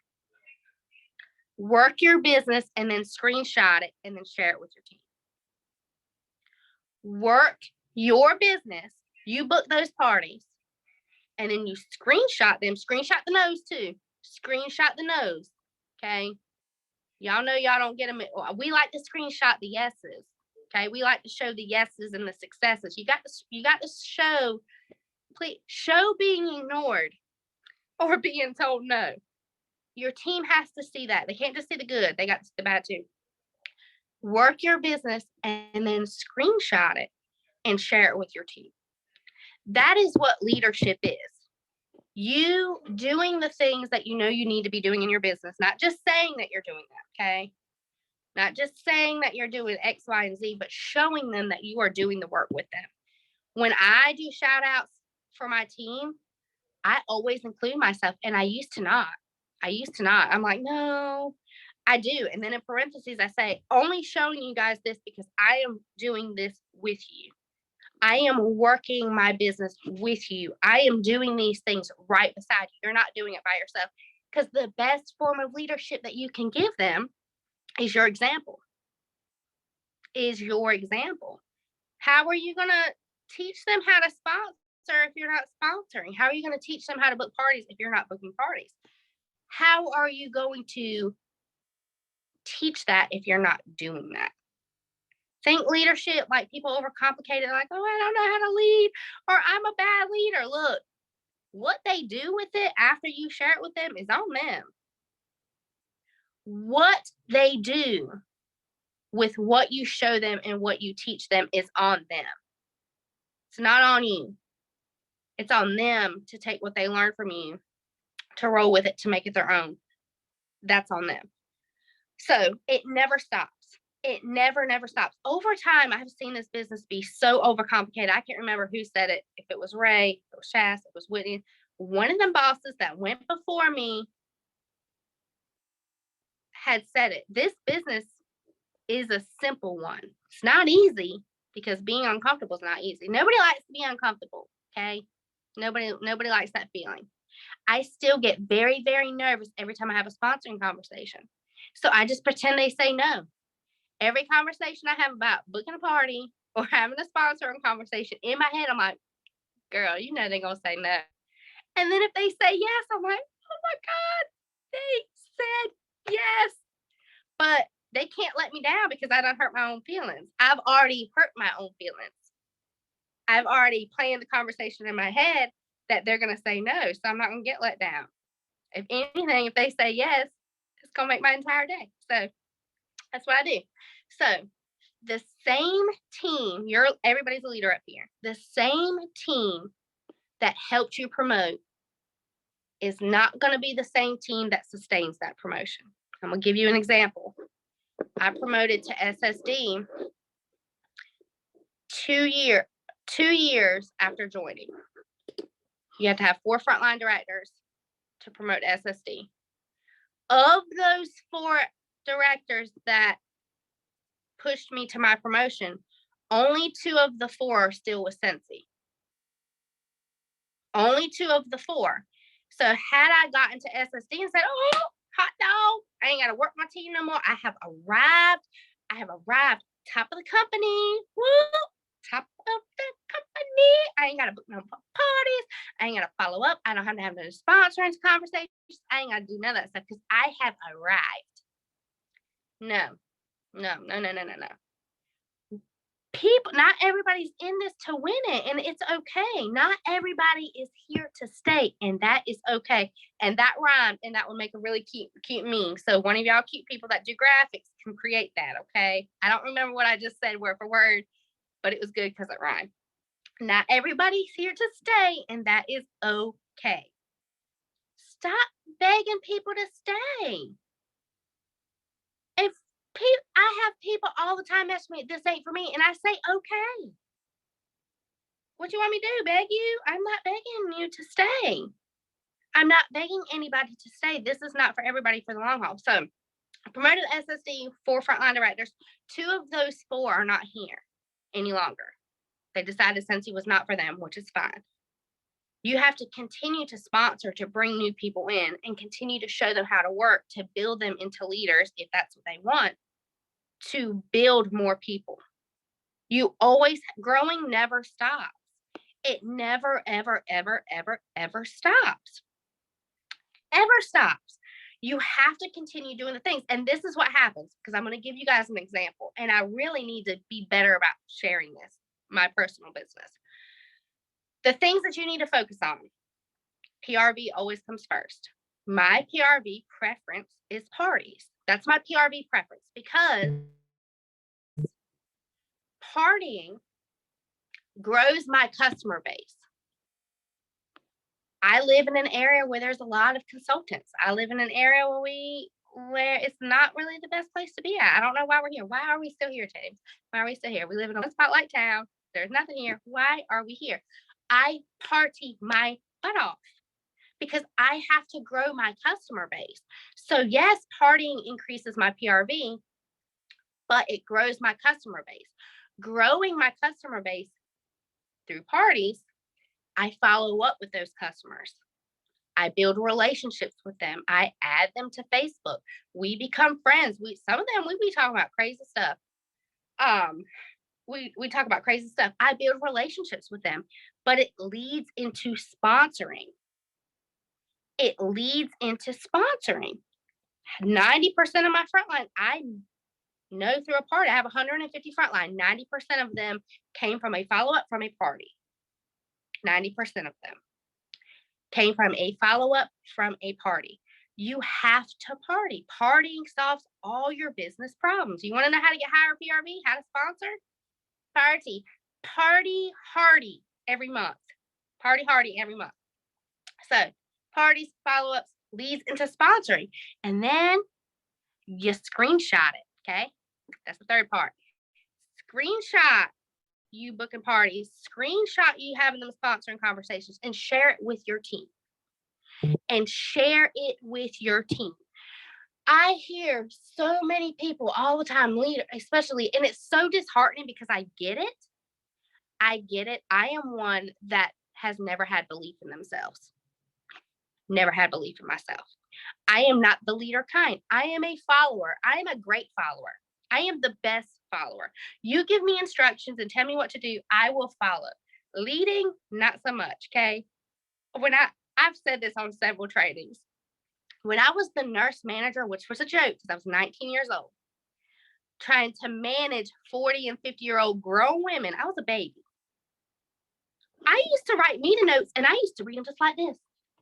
Work your business and then screenshot it and then share it with your team. Work your business. You book those parties and then you screenshot them. Screenshot the nose too. Screenshot the nose. Okay. Y'all know y'all don't get them. We like to screenshot the yeses. Okay. We like to show the yeses and the successes. You got to show, please show being ignored or being told no. Your team has to see that. They can't just see the good. They got to see the bad too. Work your business and then screenshot it and share it with your team. That is what leadership is. You doing the things that you know you need to be doing in your business, not just saying that you're doing that, okay? Not just saying that you're doing X, Y, and Z, but showing them that you are doing the work with them. When I do shout outs for my team, I always include myself, and I used to not. I'm like, no, I do. And then in parentheses, I say, only showing you guys this because I am doing this with you. I am working my business with you. I am doing these things right beside you. You're not doing it by yourself, because the best form of leadership that you can give them is your example. How are you going to teach them how to sponsor if you're not sponsoring? How are you going to teach them how to book parties if you're not booking parties? How are you going to teach that if you're not doing that? Think leadership like people overcomplicate it, like, oh, I don't know how to lead, or I'm a bad leader. Look, what they do with it after you share it with them is on them. What they do with what you show them and what you teach them is on them. It's not on you. It's on them to take what they learn from you, to roll with it, to make it their own. That's on them. So it never stops. It never stops. Over time, I have seen this business be so overcomplicated. I can't remember who said it. If it was Ray, if it was Shas, if it was Whitney. One of them bosses that went before me had said it. This business is a simple one. It's not easy because being uncomfortable is not easy. Nobody likes to be uncomfortable. Okay. Nobody likes that feeling. I still get very, very nervous every time I have a sponsoring conversation. So I just pretend they say no. Every conversation I have about booking a party or having a sponsoring conversation, in my head, I'm like, girl, you know they're going to say no. And then if they say yes, I'm like, oh my God, they said yes. But they can't let me down because I don't hurt my own feelings. I've already hurt my own feelings. I've already planned the conversation in my head that they're going to say no. So I'm not going to get let down. If anything, if they say yes, it's going to make my entire day. So that's what I do. So the same team, everybody's a leader up here. The same team that helped you promote is not going to be the same team that sustains that promotion. I'm going to give you an example. I promoted to SSD 2 years after joining. You have to have 4 frontline directors to promote SSD. Of those 4 directors that pushed me to my promotion, only 2 of the 4 are still with Sensi. Only 2 of the 4. So had I gotten to SSD and said, oh, hot dog, I ain't got to work my team no more. I have arrived. Top of the company. Woo! Top of the company. I ain't got to book no parties. I ain't got to follow up. I don't have to have no sponsoring conversations. I ain't got to do none of that stuff because I have arrived. No. People, not everybody's in this to win it, and it's okay. Not everybody is here to stay, and that is okay. And that rhymed, and that will make a really cute meme. So one of y'all cute people that do graphics can create that, okay? I don't remember what I just said word for word, but it was good because it rhymed. Not everybody's here to stay, and that is okay. Stop begging people to stay. If I have people all the time asking me, this ain't for me, and I say, okay. What you want me to do, beg you? I'm not begging you to stay. I'm not begging anybody to stay. This is not for everybody for the long haul. So I promoted SSD 4 frontline directors. 2 of those 4 are not here any longer. They decided Sensi was not for them, which is fine. You have to continue to sponsor to bring new people in and continue to show them how to work, to build them into leaders if that's what they want, to build more people. You always, growing never stops. It never, ever, ever, ever, ever stops. Ever stops. You have to continue doing the things. And this is what happens, because I'm going to give you guys an example. And I really need to be better about sharing this, my personal business. The things that you need to focus on. PRV always comes first. My PRV preference is parties. That's my PRV preference because partying grows my customer base. I live in an area where there's a lot of consultants. I live in an area where it's not really the best place to be at. I don't know why we're here. Why are we still here, James? Why are we still here? We live in a spotlight town. There's nothing here. Why are we here? I party my butt off because I have to grow my customer base. So yes, partying increases my PRV, but it grows my customer base. Growing my customer base through parties, I follow up with those customers. I build relationships with them. I add them to Facebook. We become friends. Some of them, we be talking about crazy stuff. We talk about crazy stuff. I build relationships with them, but it leads into sponsoring. It leads into sponsoring. 90% of my frontline, I know through a party. I have 150 frontline. 90% of them came from a follow-up from a party. 90% of them came from a follow-up from a party. You have to party. Partying solves all your business problems. You want to know how to get higher PRV, how to sponsor? Party hardy every month. Party hardy every month. So parties, follow-ups leads into sponsoring. And then you screenshot it, okay? That's the third part. Screenshot you booking parties, screenshot you having them sponsoring conversations, and share it with your team. I hear so many people all the time, leader, especially, and it's so disheartening because I get it. I get it. I am one that has never had belief in themselves. Never had belief in myself. I am not the leader kind. I am a follower. I am a great follower. I am the best follower. You give me instructions and tell me what to do, I will follow. Leading, not so much, okay? When I've said this on several trainings. When I was the nurse manager, which was a joke because I was 19 years old, trying to manage 40 and 50-year-old grown women, I was a baby. I used to write meeting notes and I used to read them just like this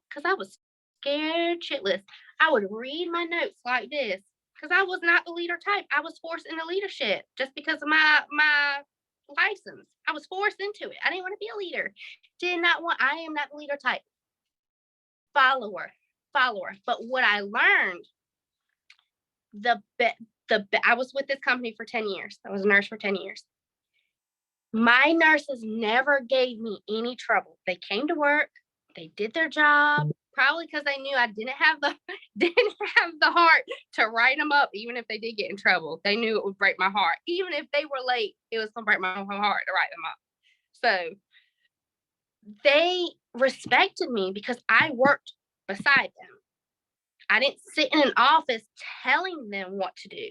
because I was scared shitless. I would read my notes like this because I was not the leader type. I was forced into leadership just because of my license. I was forced into it. I didn't want to be a leader. I am not the leader type. Follower. But what I learned, I was with this company for 10 years. I was a nurse for 10 years. My nurses never gave me any trouble. They came to work, they did their job, probably because they knew I didn't have the heart to write them up, even if they did get in trouble. They knew it would break my heart. Even if they were late, it was gonna break my heart to write them up. So they respected me because I worked beside them. I didn't sit in an office telling them what to do.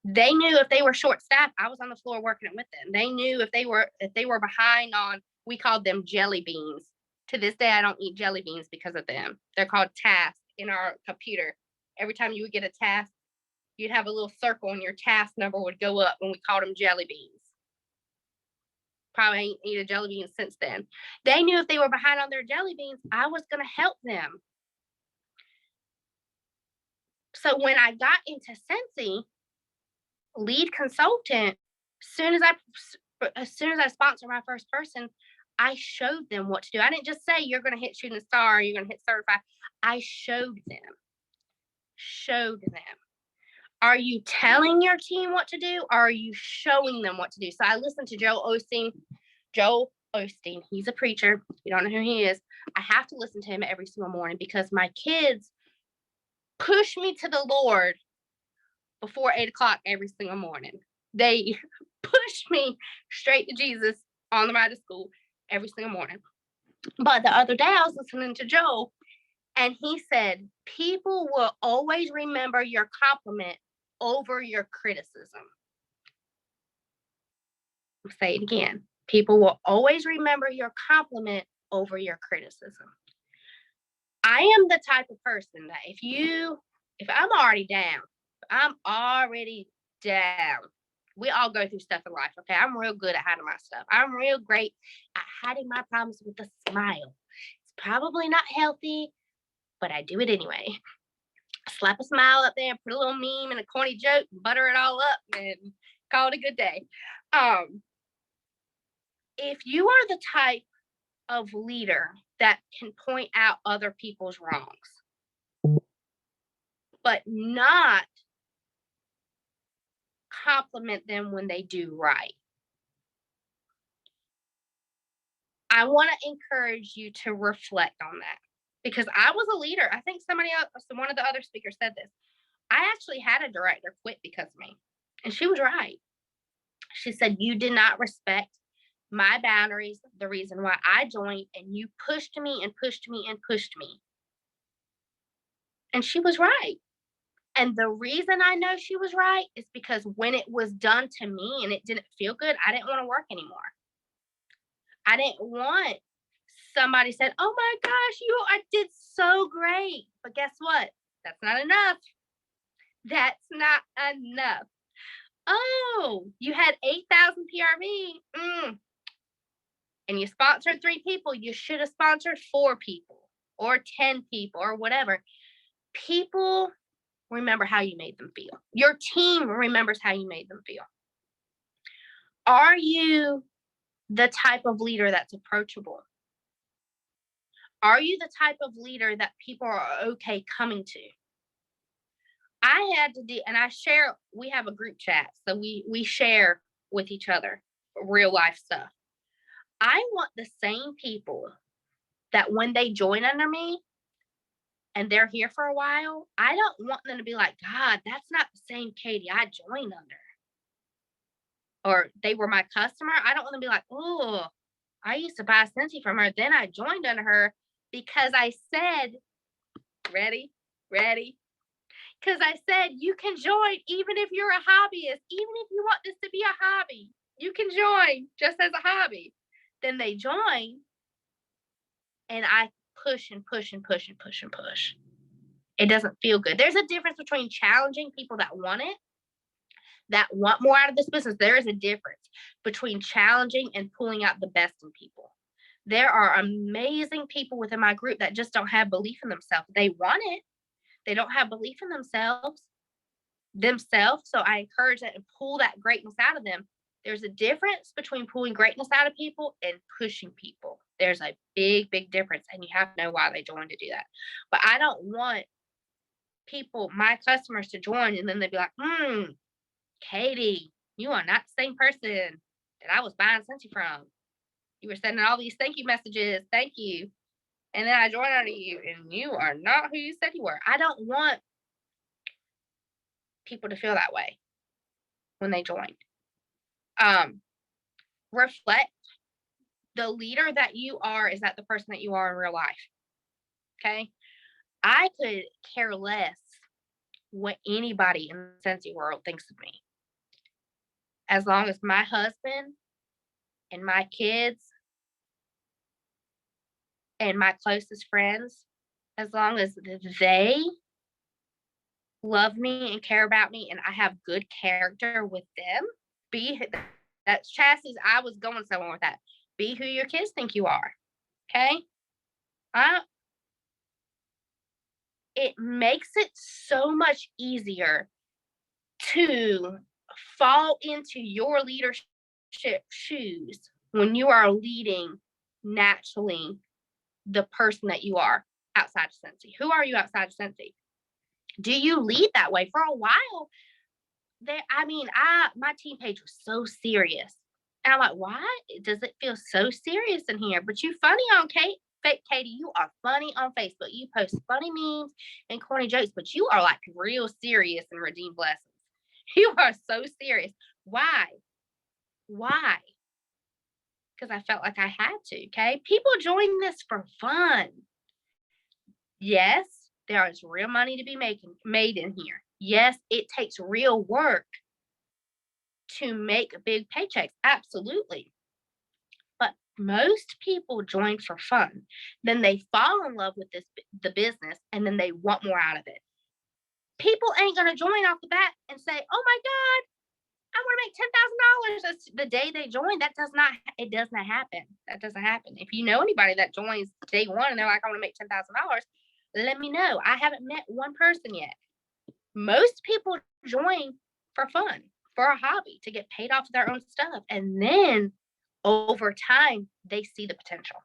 They knew if they were short-staffed, I was on the floor working it with them. They knew if they were behind on, we called them jelly beans. To this day, I don't eat jelly beans because of them. They're called tasks in our computer. Every time you would get a task, you'd have a little circle and your task number would go up, and we called them jelly beans. Probably ain't eaten a jelly bean since then. They knew if they were behind on their jelly beans, I was going to help them. So when I got into Sensi, lead consultant, as soon as I sponsored my first person, I showed them what to do. I didn't just say you're going to hit shooting star, or you're going to hit certified. I showed them. Are you telling your team what to do, or are you showing them what to do? So I listened to Joel Osteen. He's a preacher. You don't know who he is. I have to listen to him every single morning because my kids push me to the Lord before 8 o'clock every single morning. They push me straight to Jesus on the ride to school every single morning. But the other day I was listening to Joel, and he said, people will always remember your compliment over your criticism. I'll say it again. People will always remember your compliment over your criticism. I am the type of person that if I'm already down, we all go through stuff in life, okay? I'm real good at hiding my stuff. I'm real great at hiding my problems with a smile. It's probably not healthy, but I do it anyway. Slap a smile up there, put a little meme and a corny joke, butter it all up, and call it a good day. If you are the type of leader that can point out other people's wrongs, but not compliment them when they do right, I want to encourage you to reflect on that, because I was a leader. I think one of the other speakers said this. I actually had a director quit because of me, and she was right. She said, you did not respect my boundaries, the reason why I joined, and you pushed me and pushed me and pushed me. And she was right. And the reason I know she was right is because when it was done to me and it didn't feel good, I didn't want to work anymore. I didn't want somebody said, oh my gosh, I did so great. But guess what? That's not enough. That's not enough. Oh, you had 8,000 PRV. And you sponsored 3 people. You should have sponsored 4 people or 10 people or whatever. People remember how you made them feel. Your team remembers how you made them feel. Are you the type of leader that's approachable? Are you the type of leader that people are okay coming to? I had to do, and we have a group chat, so we share with each other real life stuff. I want the same people that when they join under me, and they're here for a while, I don't want them to be like, God, that's not the same Katie I joined under. Or they were my customer. I don't want them to be like, oh, I used to buy Scentsy from her. Then I joined under her because I said, ready? Because I said, you can join even if you're a hobbyist, even if you want this to be a hobby, you can join just as a hobby. Then they join, and I push and push and push and push and push. It doesn't feel good. There's a difference between challenging people that want it, that want more out of this business. There is a difference between challenging and pulling out the best in people. There are amazing people within my group that just don't have belief in themselves. They want it. They don't have belief in themselves. So I encourage that and pull that greatness out of them. There's a difference between pulling greatness out of people and pushing people. There's a big, big difference, and you have to know why they joined to do that. But I don't want people, my customers, to join and then they'd be like, Katie, you are not the same person that I was buying Scentsy from. You were sending all these thank you messages, thank you. And then I joined under you, and you are not who you said you were. I don't want people to feel that way when they join. Reflect. The leader that you are, is that the person that you are in real life? Okay. I could care less what anybody in the Scentsy world thinks of me. As long as my husband and my kids and my closest friends, as long as they love me and care about me and I have good character with them, that's chassis. I was going somewhere with that. Be who your kids think you are. Okay. It makes it so much easier to fall into your leadership shoes when you are leading naturally the person that you are outside of Scentsy. Who are you outside of Scentsy? Do you lead that way? For a while, my team page was so serious. And I'm like, why does it feel so serious in here? But you funny on Katie, you are funny on Facebook. You post funny memes and corny jokes, but you are like real serious in Redeemed Blessings. You are so serious. Why? Because I felt like I had to, okay? People join this for fun. Yes, there is real money to be made in here. Yes, it takes real work to make big paychecks. Absolutely. But most people join for fun. Then they fall in love with the business, and then they want more out of it. People ain't going to join off the bat and say, oh my God, I want to make $10,000 the day they join. It does not happen. That doesn't happen. If you know anybody that joins day one and they're like, I want to make $10,000, let me know. I haven't met one person yet. Most people join for fun, for a hobby, to get paid off their own stuff. And then over time, they see the potential.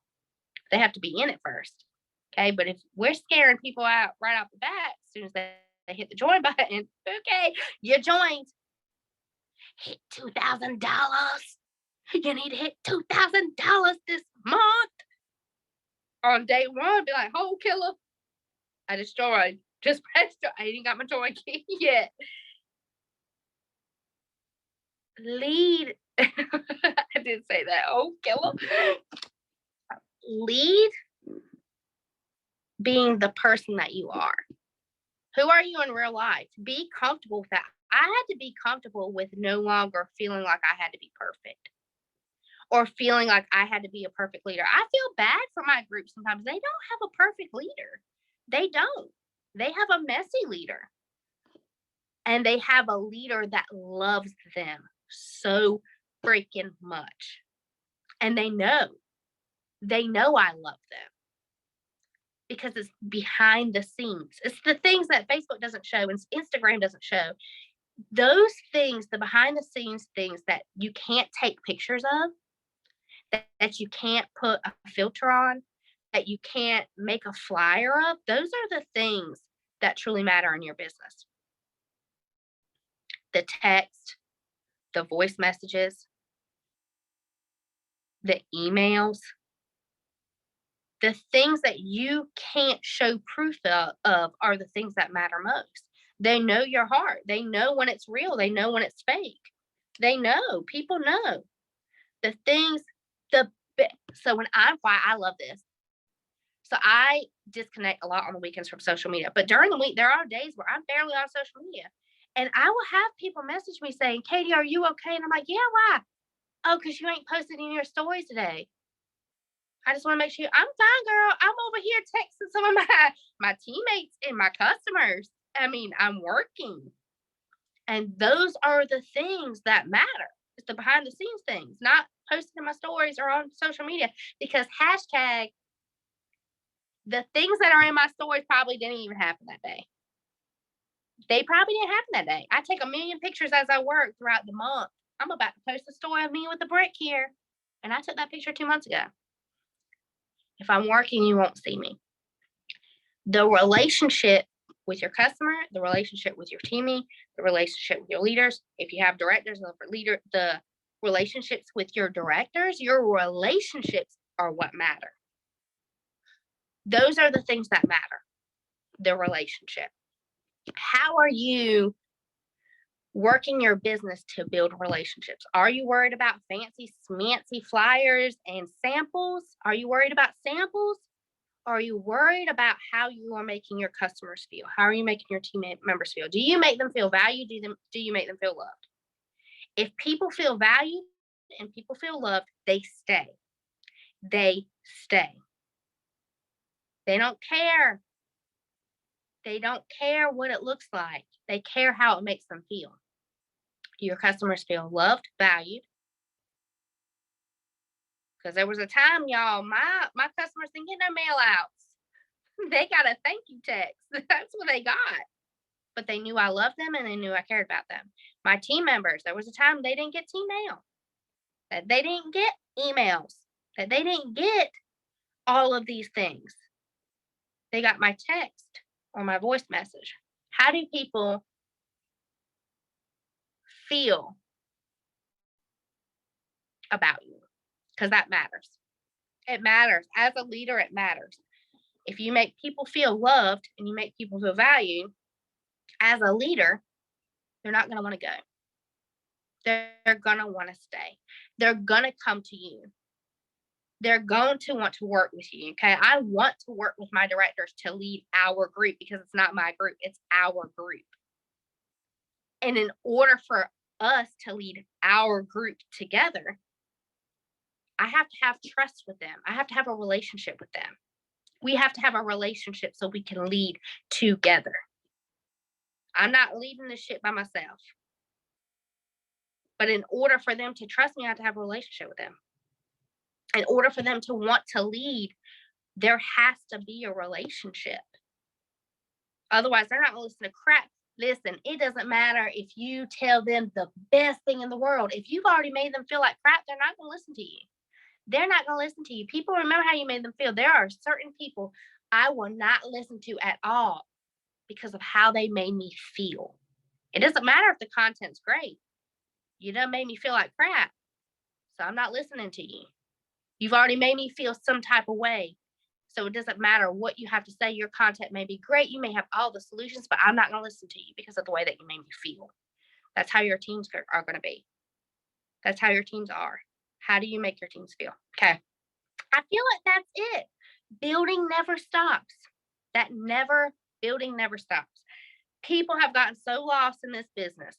They have to be in it first. Okay. But if we're scaring people out right off the bat, as soon as they hit the join button, okay, you joined. Hit $2,000. You need to hit $2,000 this month. On day one, be like, oh, killer, I just joined. Just register. I ain't got my join key yet. Lead. I didn't say that. Oh, killer. Lead being the person that you are. Who are you in real life? Be comfortable with that. I had to be comfortable with no longer feeling like I had to be perfect or feeling like I had to be a perfect leader. I feel bad for my group sometimes. They don't have a perfect leader. They don't. They have a messy leader. And they have a leader that loves them so freaking much. And they know I love them. Because it's behind the scenes. It's the things that Facebook doesn't show and Instagram doesn't show. Those things, the behind the scenes things that you can't take pictures of, that you can't put a filter on, that you can't make a flyer of, those are the things that truly matter in your business. The text, the voice messages, the emails, The things that you can't show proof of are the things that matter most. They know your heart. They know when it's real. They know when it's fake. They know. People know. The things, so why I love this. So I disconnect a lot on the weekends from social media. But during the week, there are days where I'm barely on social media. And I will have people message me saying, Katie, are you okay? And I'm like, yeah, why? Oh, because you ain't posted in your stories today. I just want to make sure I'm fine, girl. I'm over here texting some of my teammates and my customers. I mean, I'm working. And those are the things that matter. It's the behind the scenes things, not posting in my stories or on social media, because hashtag the things that are in my stories probably didn't even happen that day. They probably didn't happen that day. I take a million pictures as I work throughout the month. I'm about to post a story of me with a brick here. And I took that picture 2 months ago. If I'm working, you won't see me. The relationship with your customer, the relationship with your teammate, the relationship with your leaders. If you have directors, the relationships with your directors, your relationships are what matter. Those are the things that matter. The relationship. How are you working your business to build relationships? Are you worried about fancy smancy flyers and samples? Are you worried about samples? Are you worried about how you are making your customers feel? How are you making your team members feel? Do you make them feel valued? Do you make them feel loved? If people feel valued and people feel loved, they stay. They stay. They don't care. They don't care what it looks like. They care how it makes them feel. Do your customers feel loved, valued? Because there was a time, y'all, my customers didn't get no mail outs. They got a thank you text. That's what they got. But they knew I loved them and they knew I cared about them. My team members, there was a time they didn't get team mail, that they didn't get emails, that they didn't get all of these things. They got my text or my voice message. How do people feel about you? Because that matters. It matters. As a leader, it matters. If you make people feel loved and you make people feel valued, as a leader, they're not going to want to go. They're going to want to stay. They're going to come to you. They're going to want to work with you. Okay. I want to work with my directors to lead our group because it's not my group, it's our group. And in order for us to lead our group together, I have to have trust with them. I have to have a relationship with them. We have to have a relationship so we can lead together. I'm not leading this shit by myself. But in order for them to trust me, I have to have a relationship with them. In order for them to want to lead, there has to be a relationship. Otherwise, they're not going to listen to crap. Listen, it doesn't matter if you tell them the best thing in the world. If you've already made them feel like crap, they're not going to listen to you. They're not going to listen to you. People remember how you made them feel. There are certain people I will not listen to at all because of how they made me feel. It doesn't matter if the content's great. You done made me feel like crap, so I'm not listening to you. You've already made me feel some type of way, so it doesn't matter what you have to say. Your content may be great. You may have all the solutions, but I'm not going to listen to you because of the way that you made me feel. That's how your teams are going to be. That's how your teams are. How do you make your teams feel? Okay. I feel like that's it. Building never stops. Building never stops. People have gotten so lost in this business.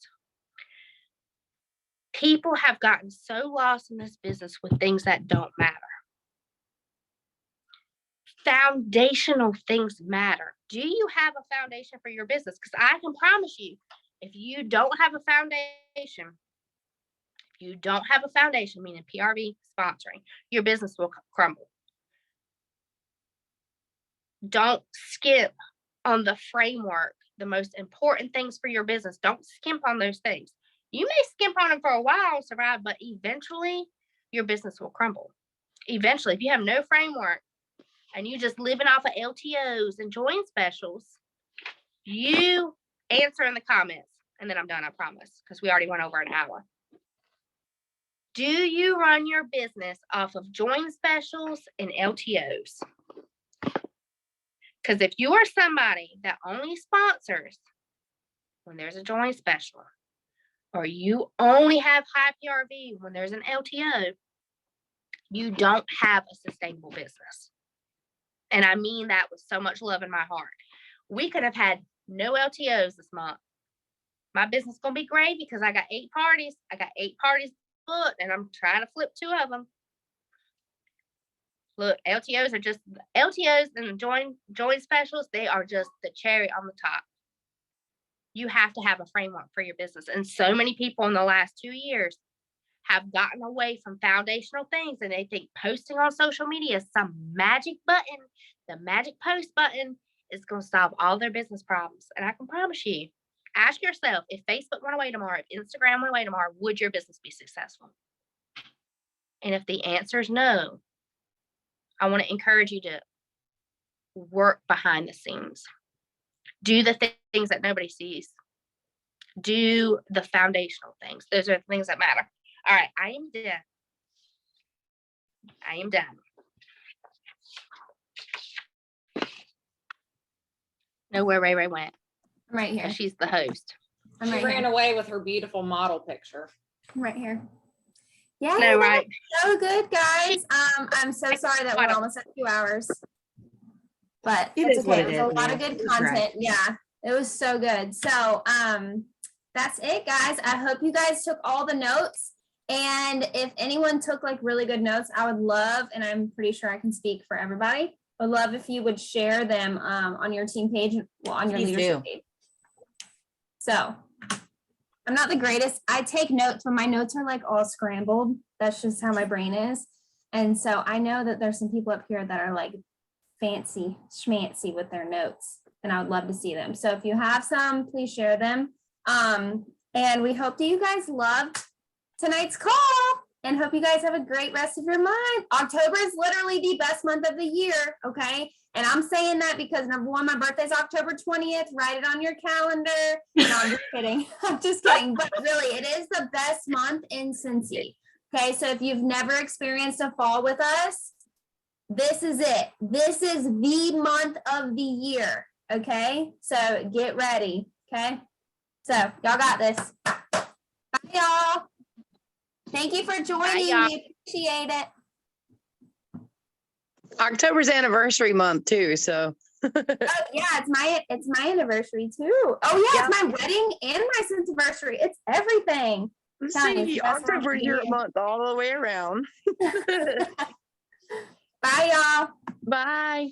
People have gotten so lost in this business with things that don't matter. Foundational things matter. Do you have a foundation for your business? Because I can promise you, if you don't have a foundation, meaning PRV sponsoring, your business will crumble. Don't skip on the framework, the most important things for your business. Don't skimp on those things. You may skimp on them for a while and survive, but eventually your business will crumble. Eventually, if you have no framework and you just living off of LTOs and join specials, you answer in the comments and then I'm done, I promise, because we already went over an hour. Do you run your business off of join specials and LTOs? Because if you are somebody that only sponsors when there's a joint special, or you only have high PRV when there's an LTO, you don't have a sustainable business. And I mean that with so much love in my heart. We could have had no LTOs this month. My business is going to be great because I got 8 parties. I got 8 parties booked, and I'm trying to flip 2 of them. Look, LTOs are just LTOs and join specials. They are just the cherry on the top. You have to have a framework for your business. And so many people in the last 2 years have gotten away from foundational things, and they think posting on social media is some magic button. The magic post button is going to solve all their business problems. And I can promise you, ask yourself, if Facebook went away tomorrow, if Instagram went away tomorrow, would your business be successful? And if the answer is no, I want to encourage you to work behind the scenes. Do the things that nobody sees. Do the foundational things. Those are the things that matter. All right, I am done. I am done. Know where Ray Ray went. I'm right here. She's the host. I'm She right ran here. away with her beautiful model picture. I'm right here. Yeah, No, right. so good, guys. I'm so sorry that we're almost at 2 hours, but It it's is what okay. it It was a is, lot of man. good That's right. content. Yeah, it was so good. So, that's it, guys. I hope you guys took all the notes. And if anyone took like really good notes, I would love, and I'm pretty sure I can speak for everybody, would love if you would share them on your team page, well, on your Please leadership do. page. So I'm not the greatest. I take notes, but my notes are like all scrambled. That's just how my brain is. And so I know that there's some people up here that are like fancy schmancy with their notes, and I would love to see them. So if you have some, please share them. And we hope that you guys loved tonight's call, and hope you guys have a great rest of your month. October is literally the best month of the year, okay? And I'm saying that because number one, my birthday's October 20th. Write it on your calendar. No, I'm just kidding. I'm just kidding. But really, it is the best month in Cincy. Okay, so if you've never experienced a fall with us, this is it. This is the month of the year. Okay, so get ready. Okay, so y'all got this. Bye, y'all. Thank you for joining. y'all. We appreciate it. October's anniversary month too, so Oh yeah, it's my anniversary too. Oh yeah, it's my wedding and my anniversary. It's everything. Guys, see, that's October's your happy. month all the way around. Bye, y'all. Bye.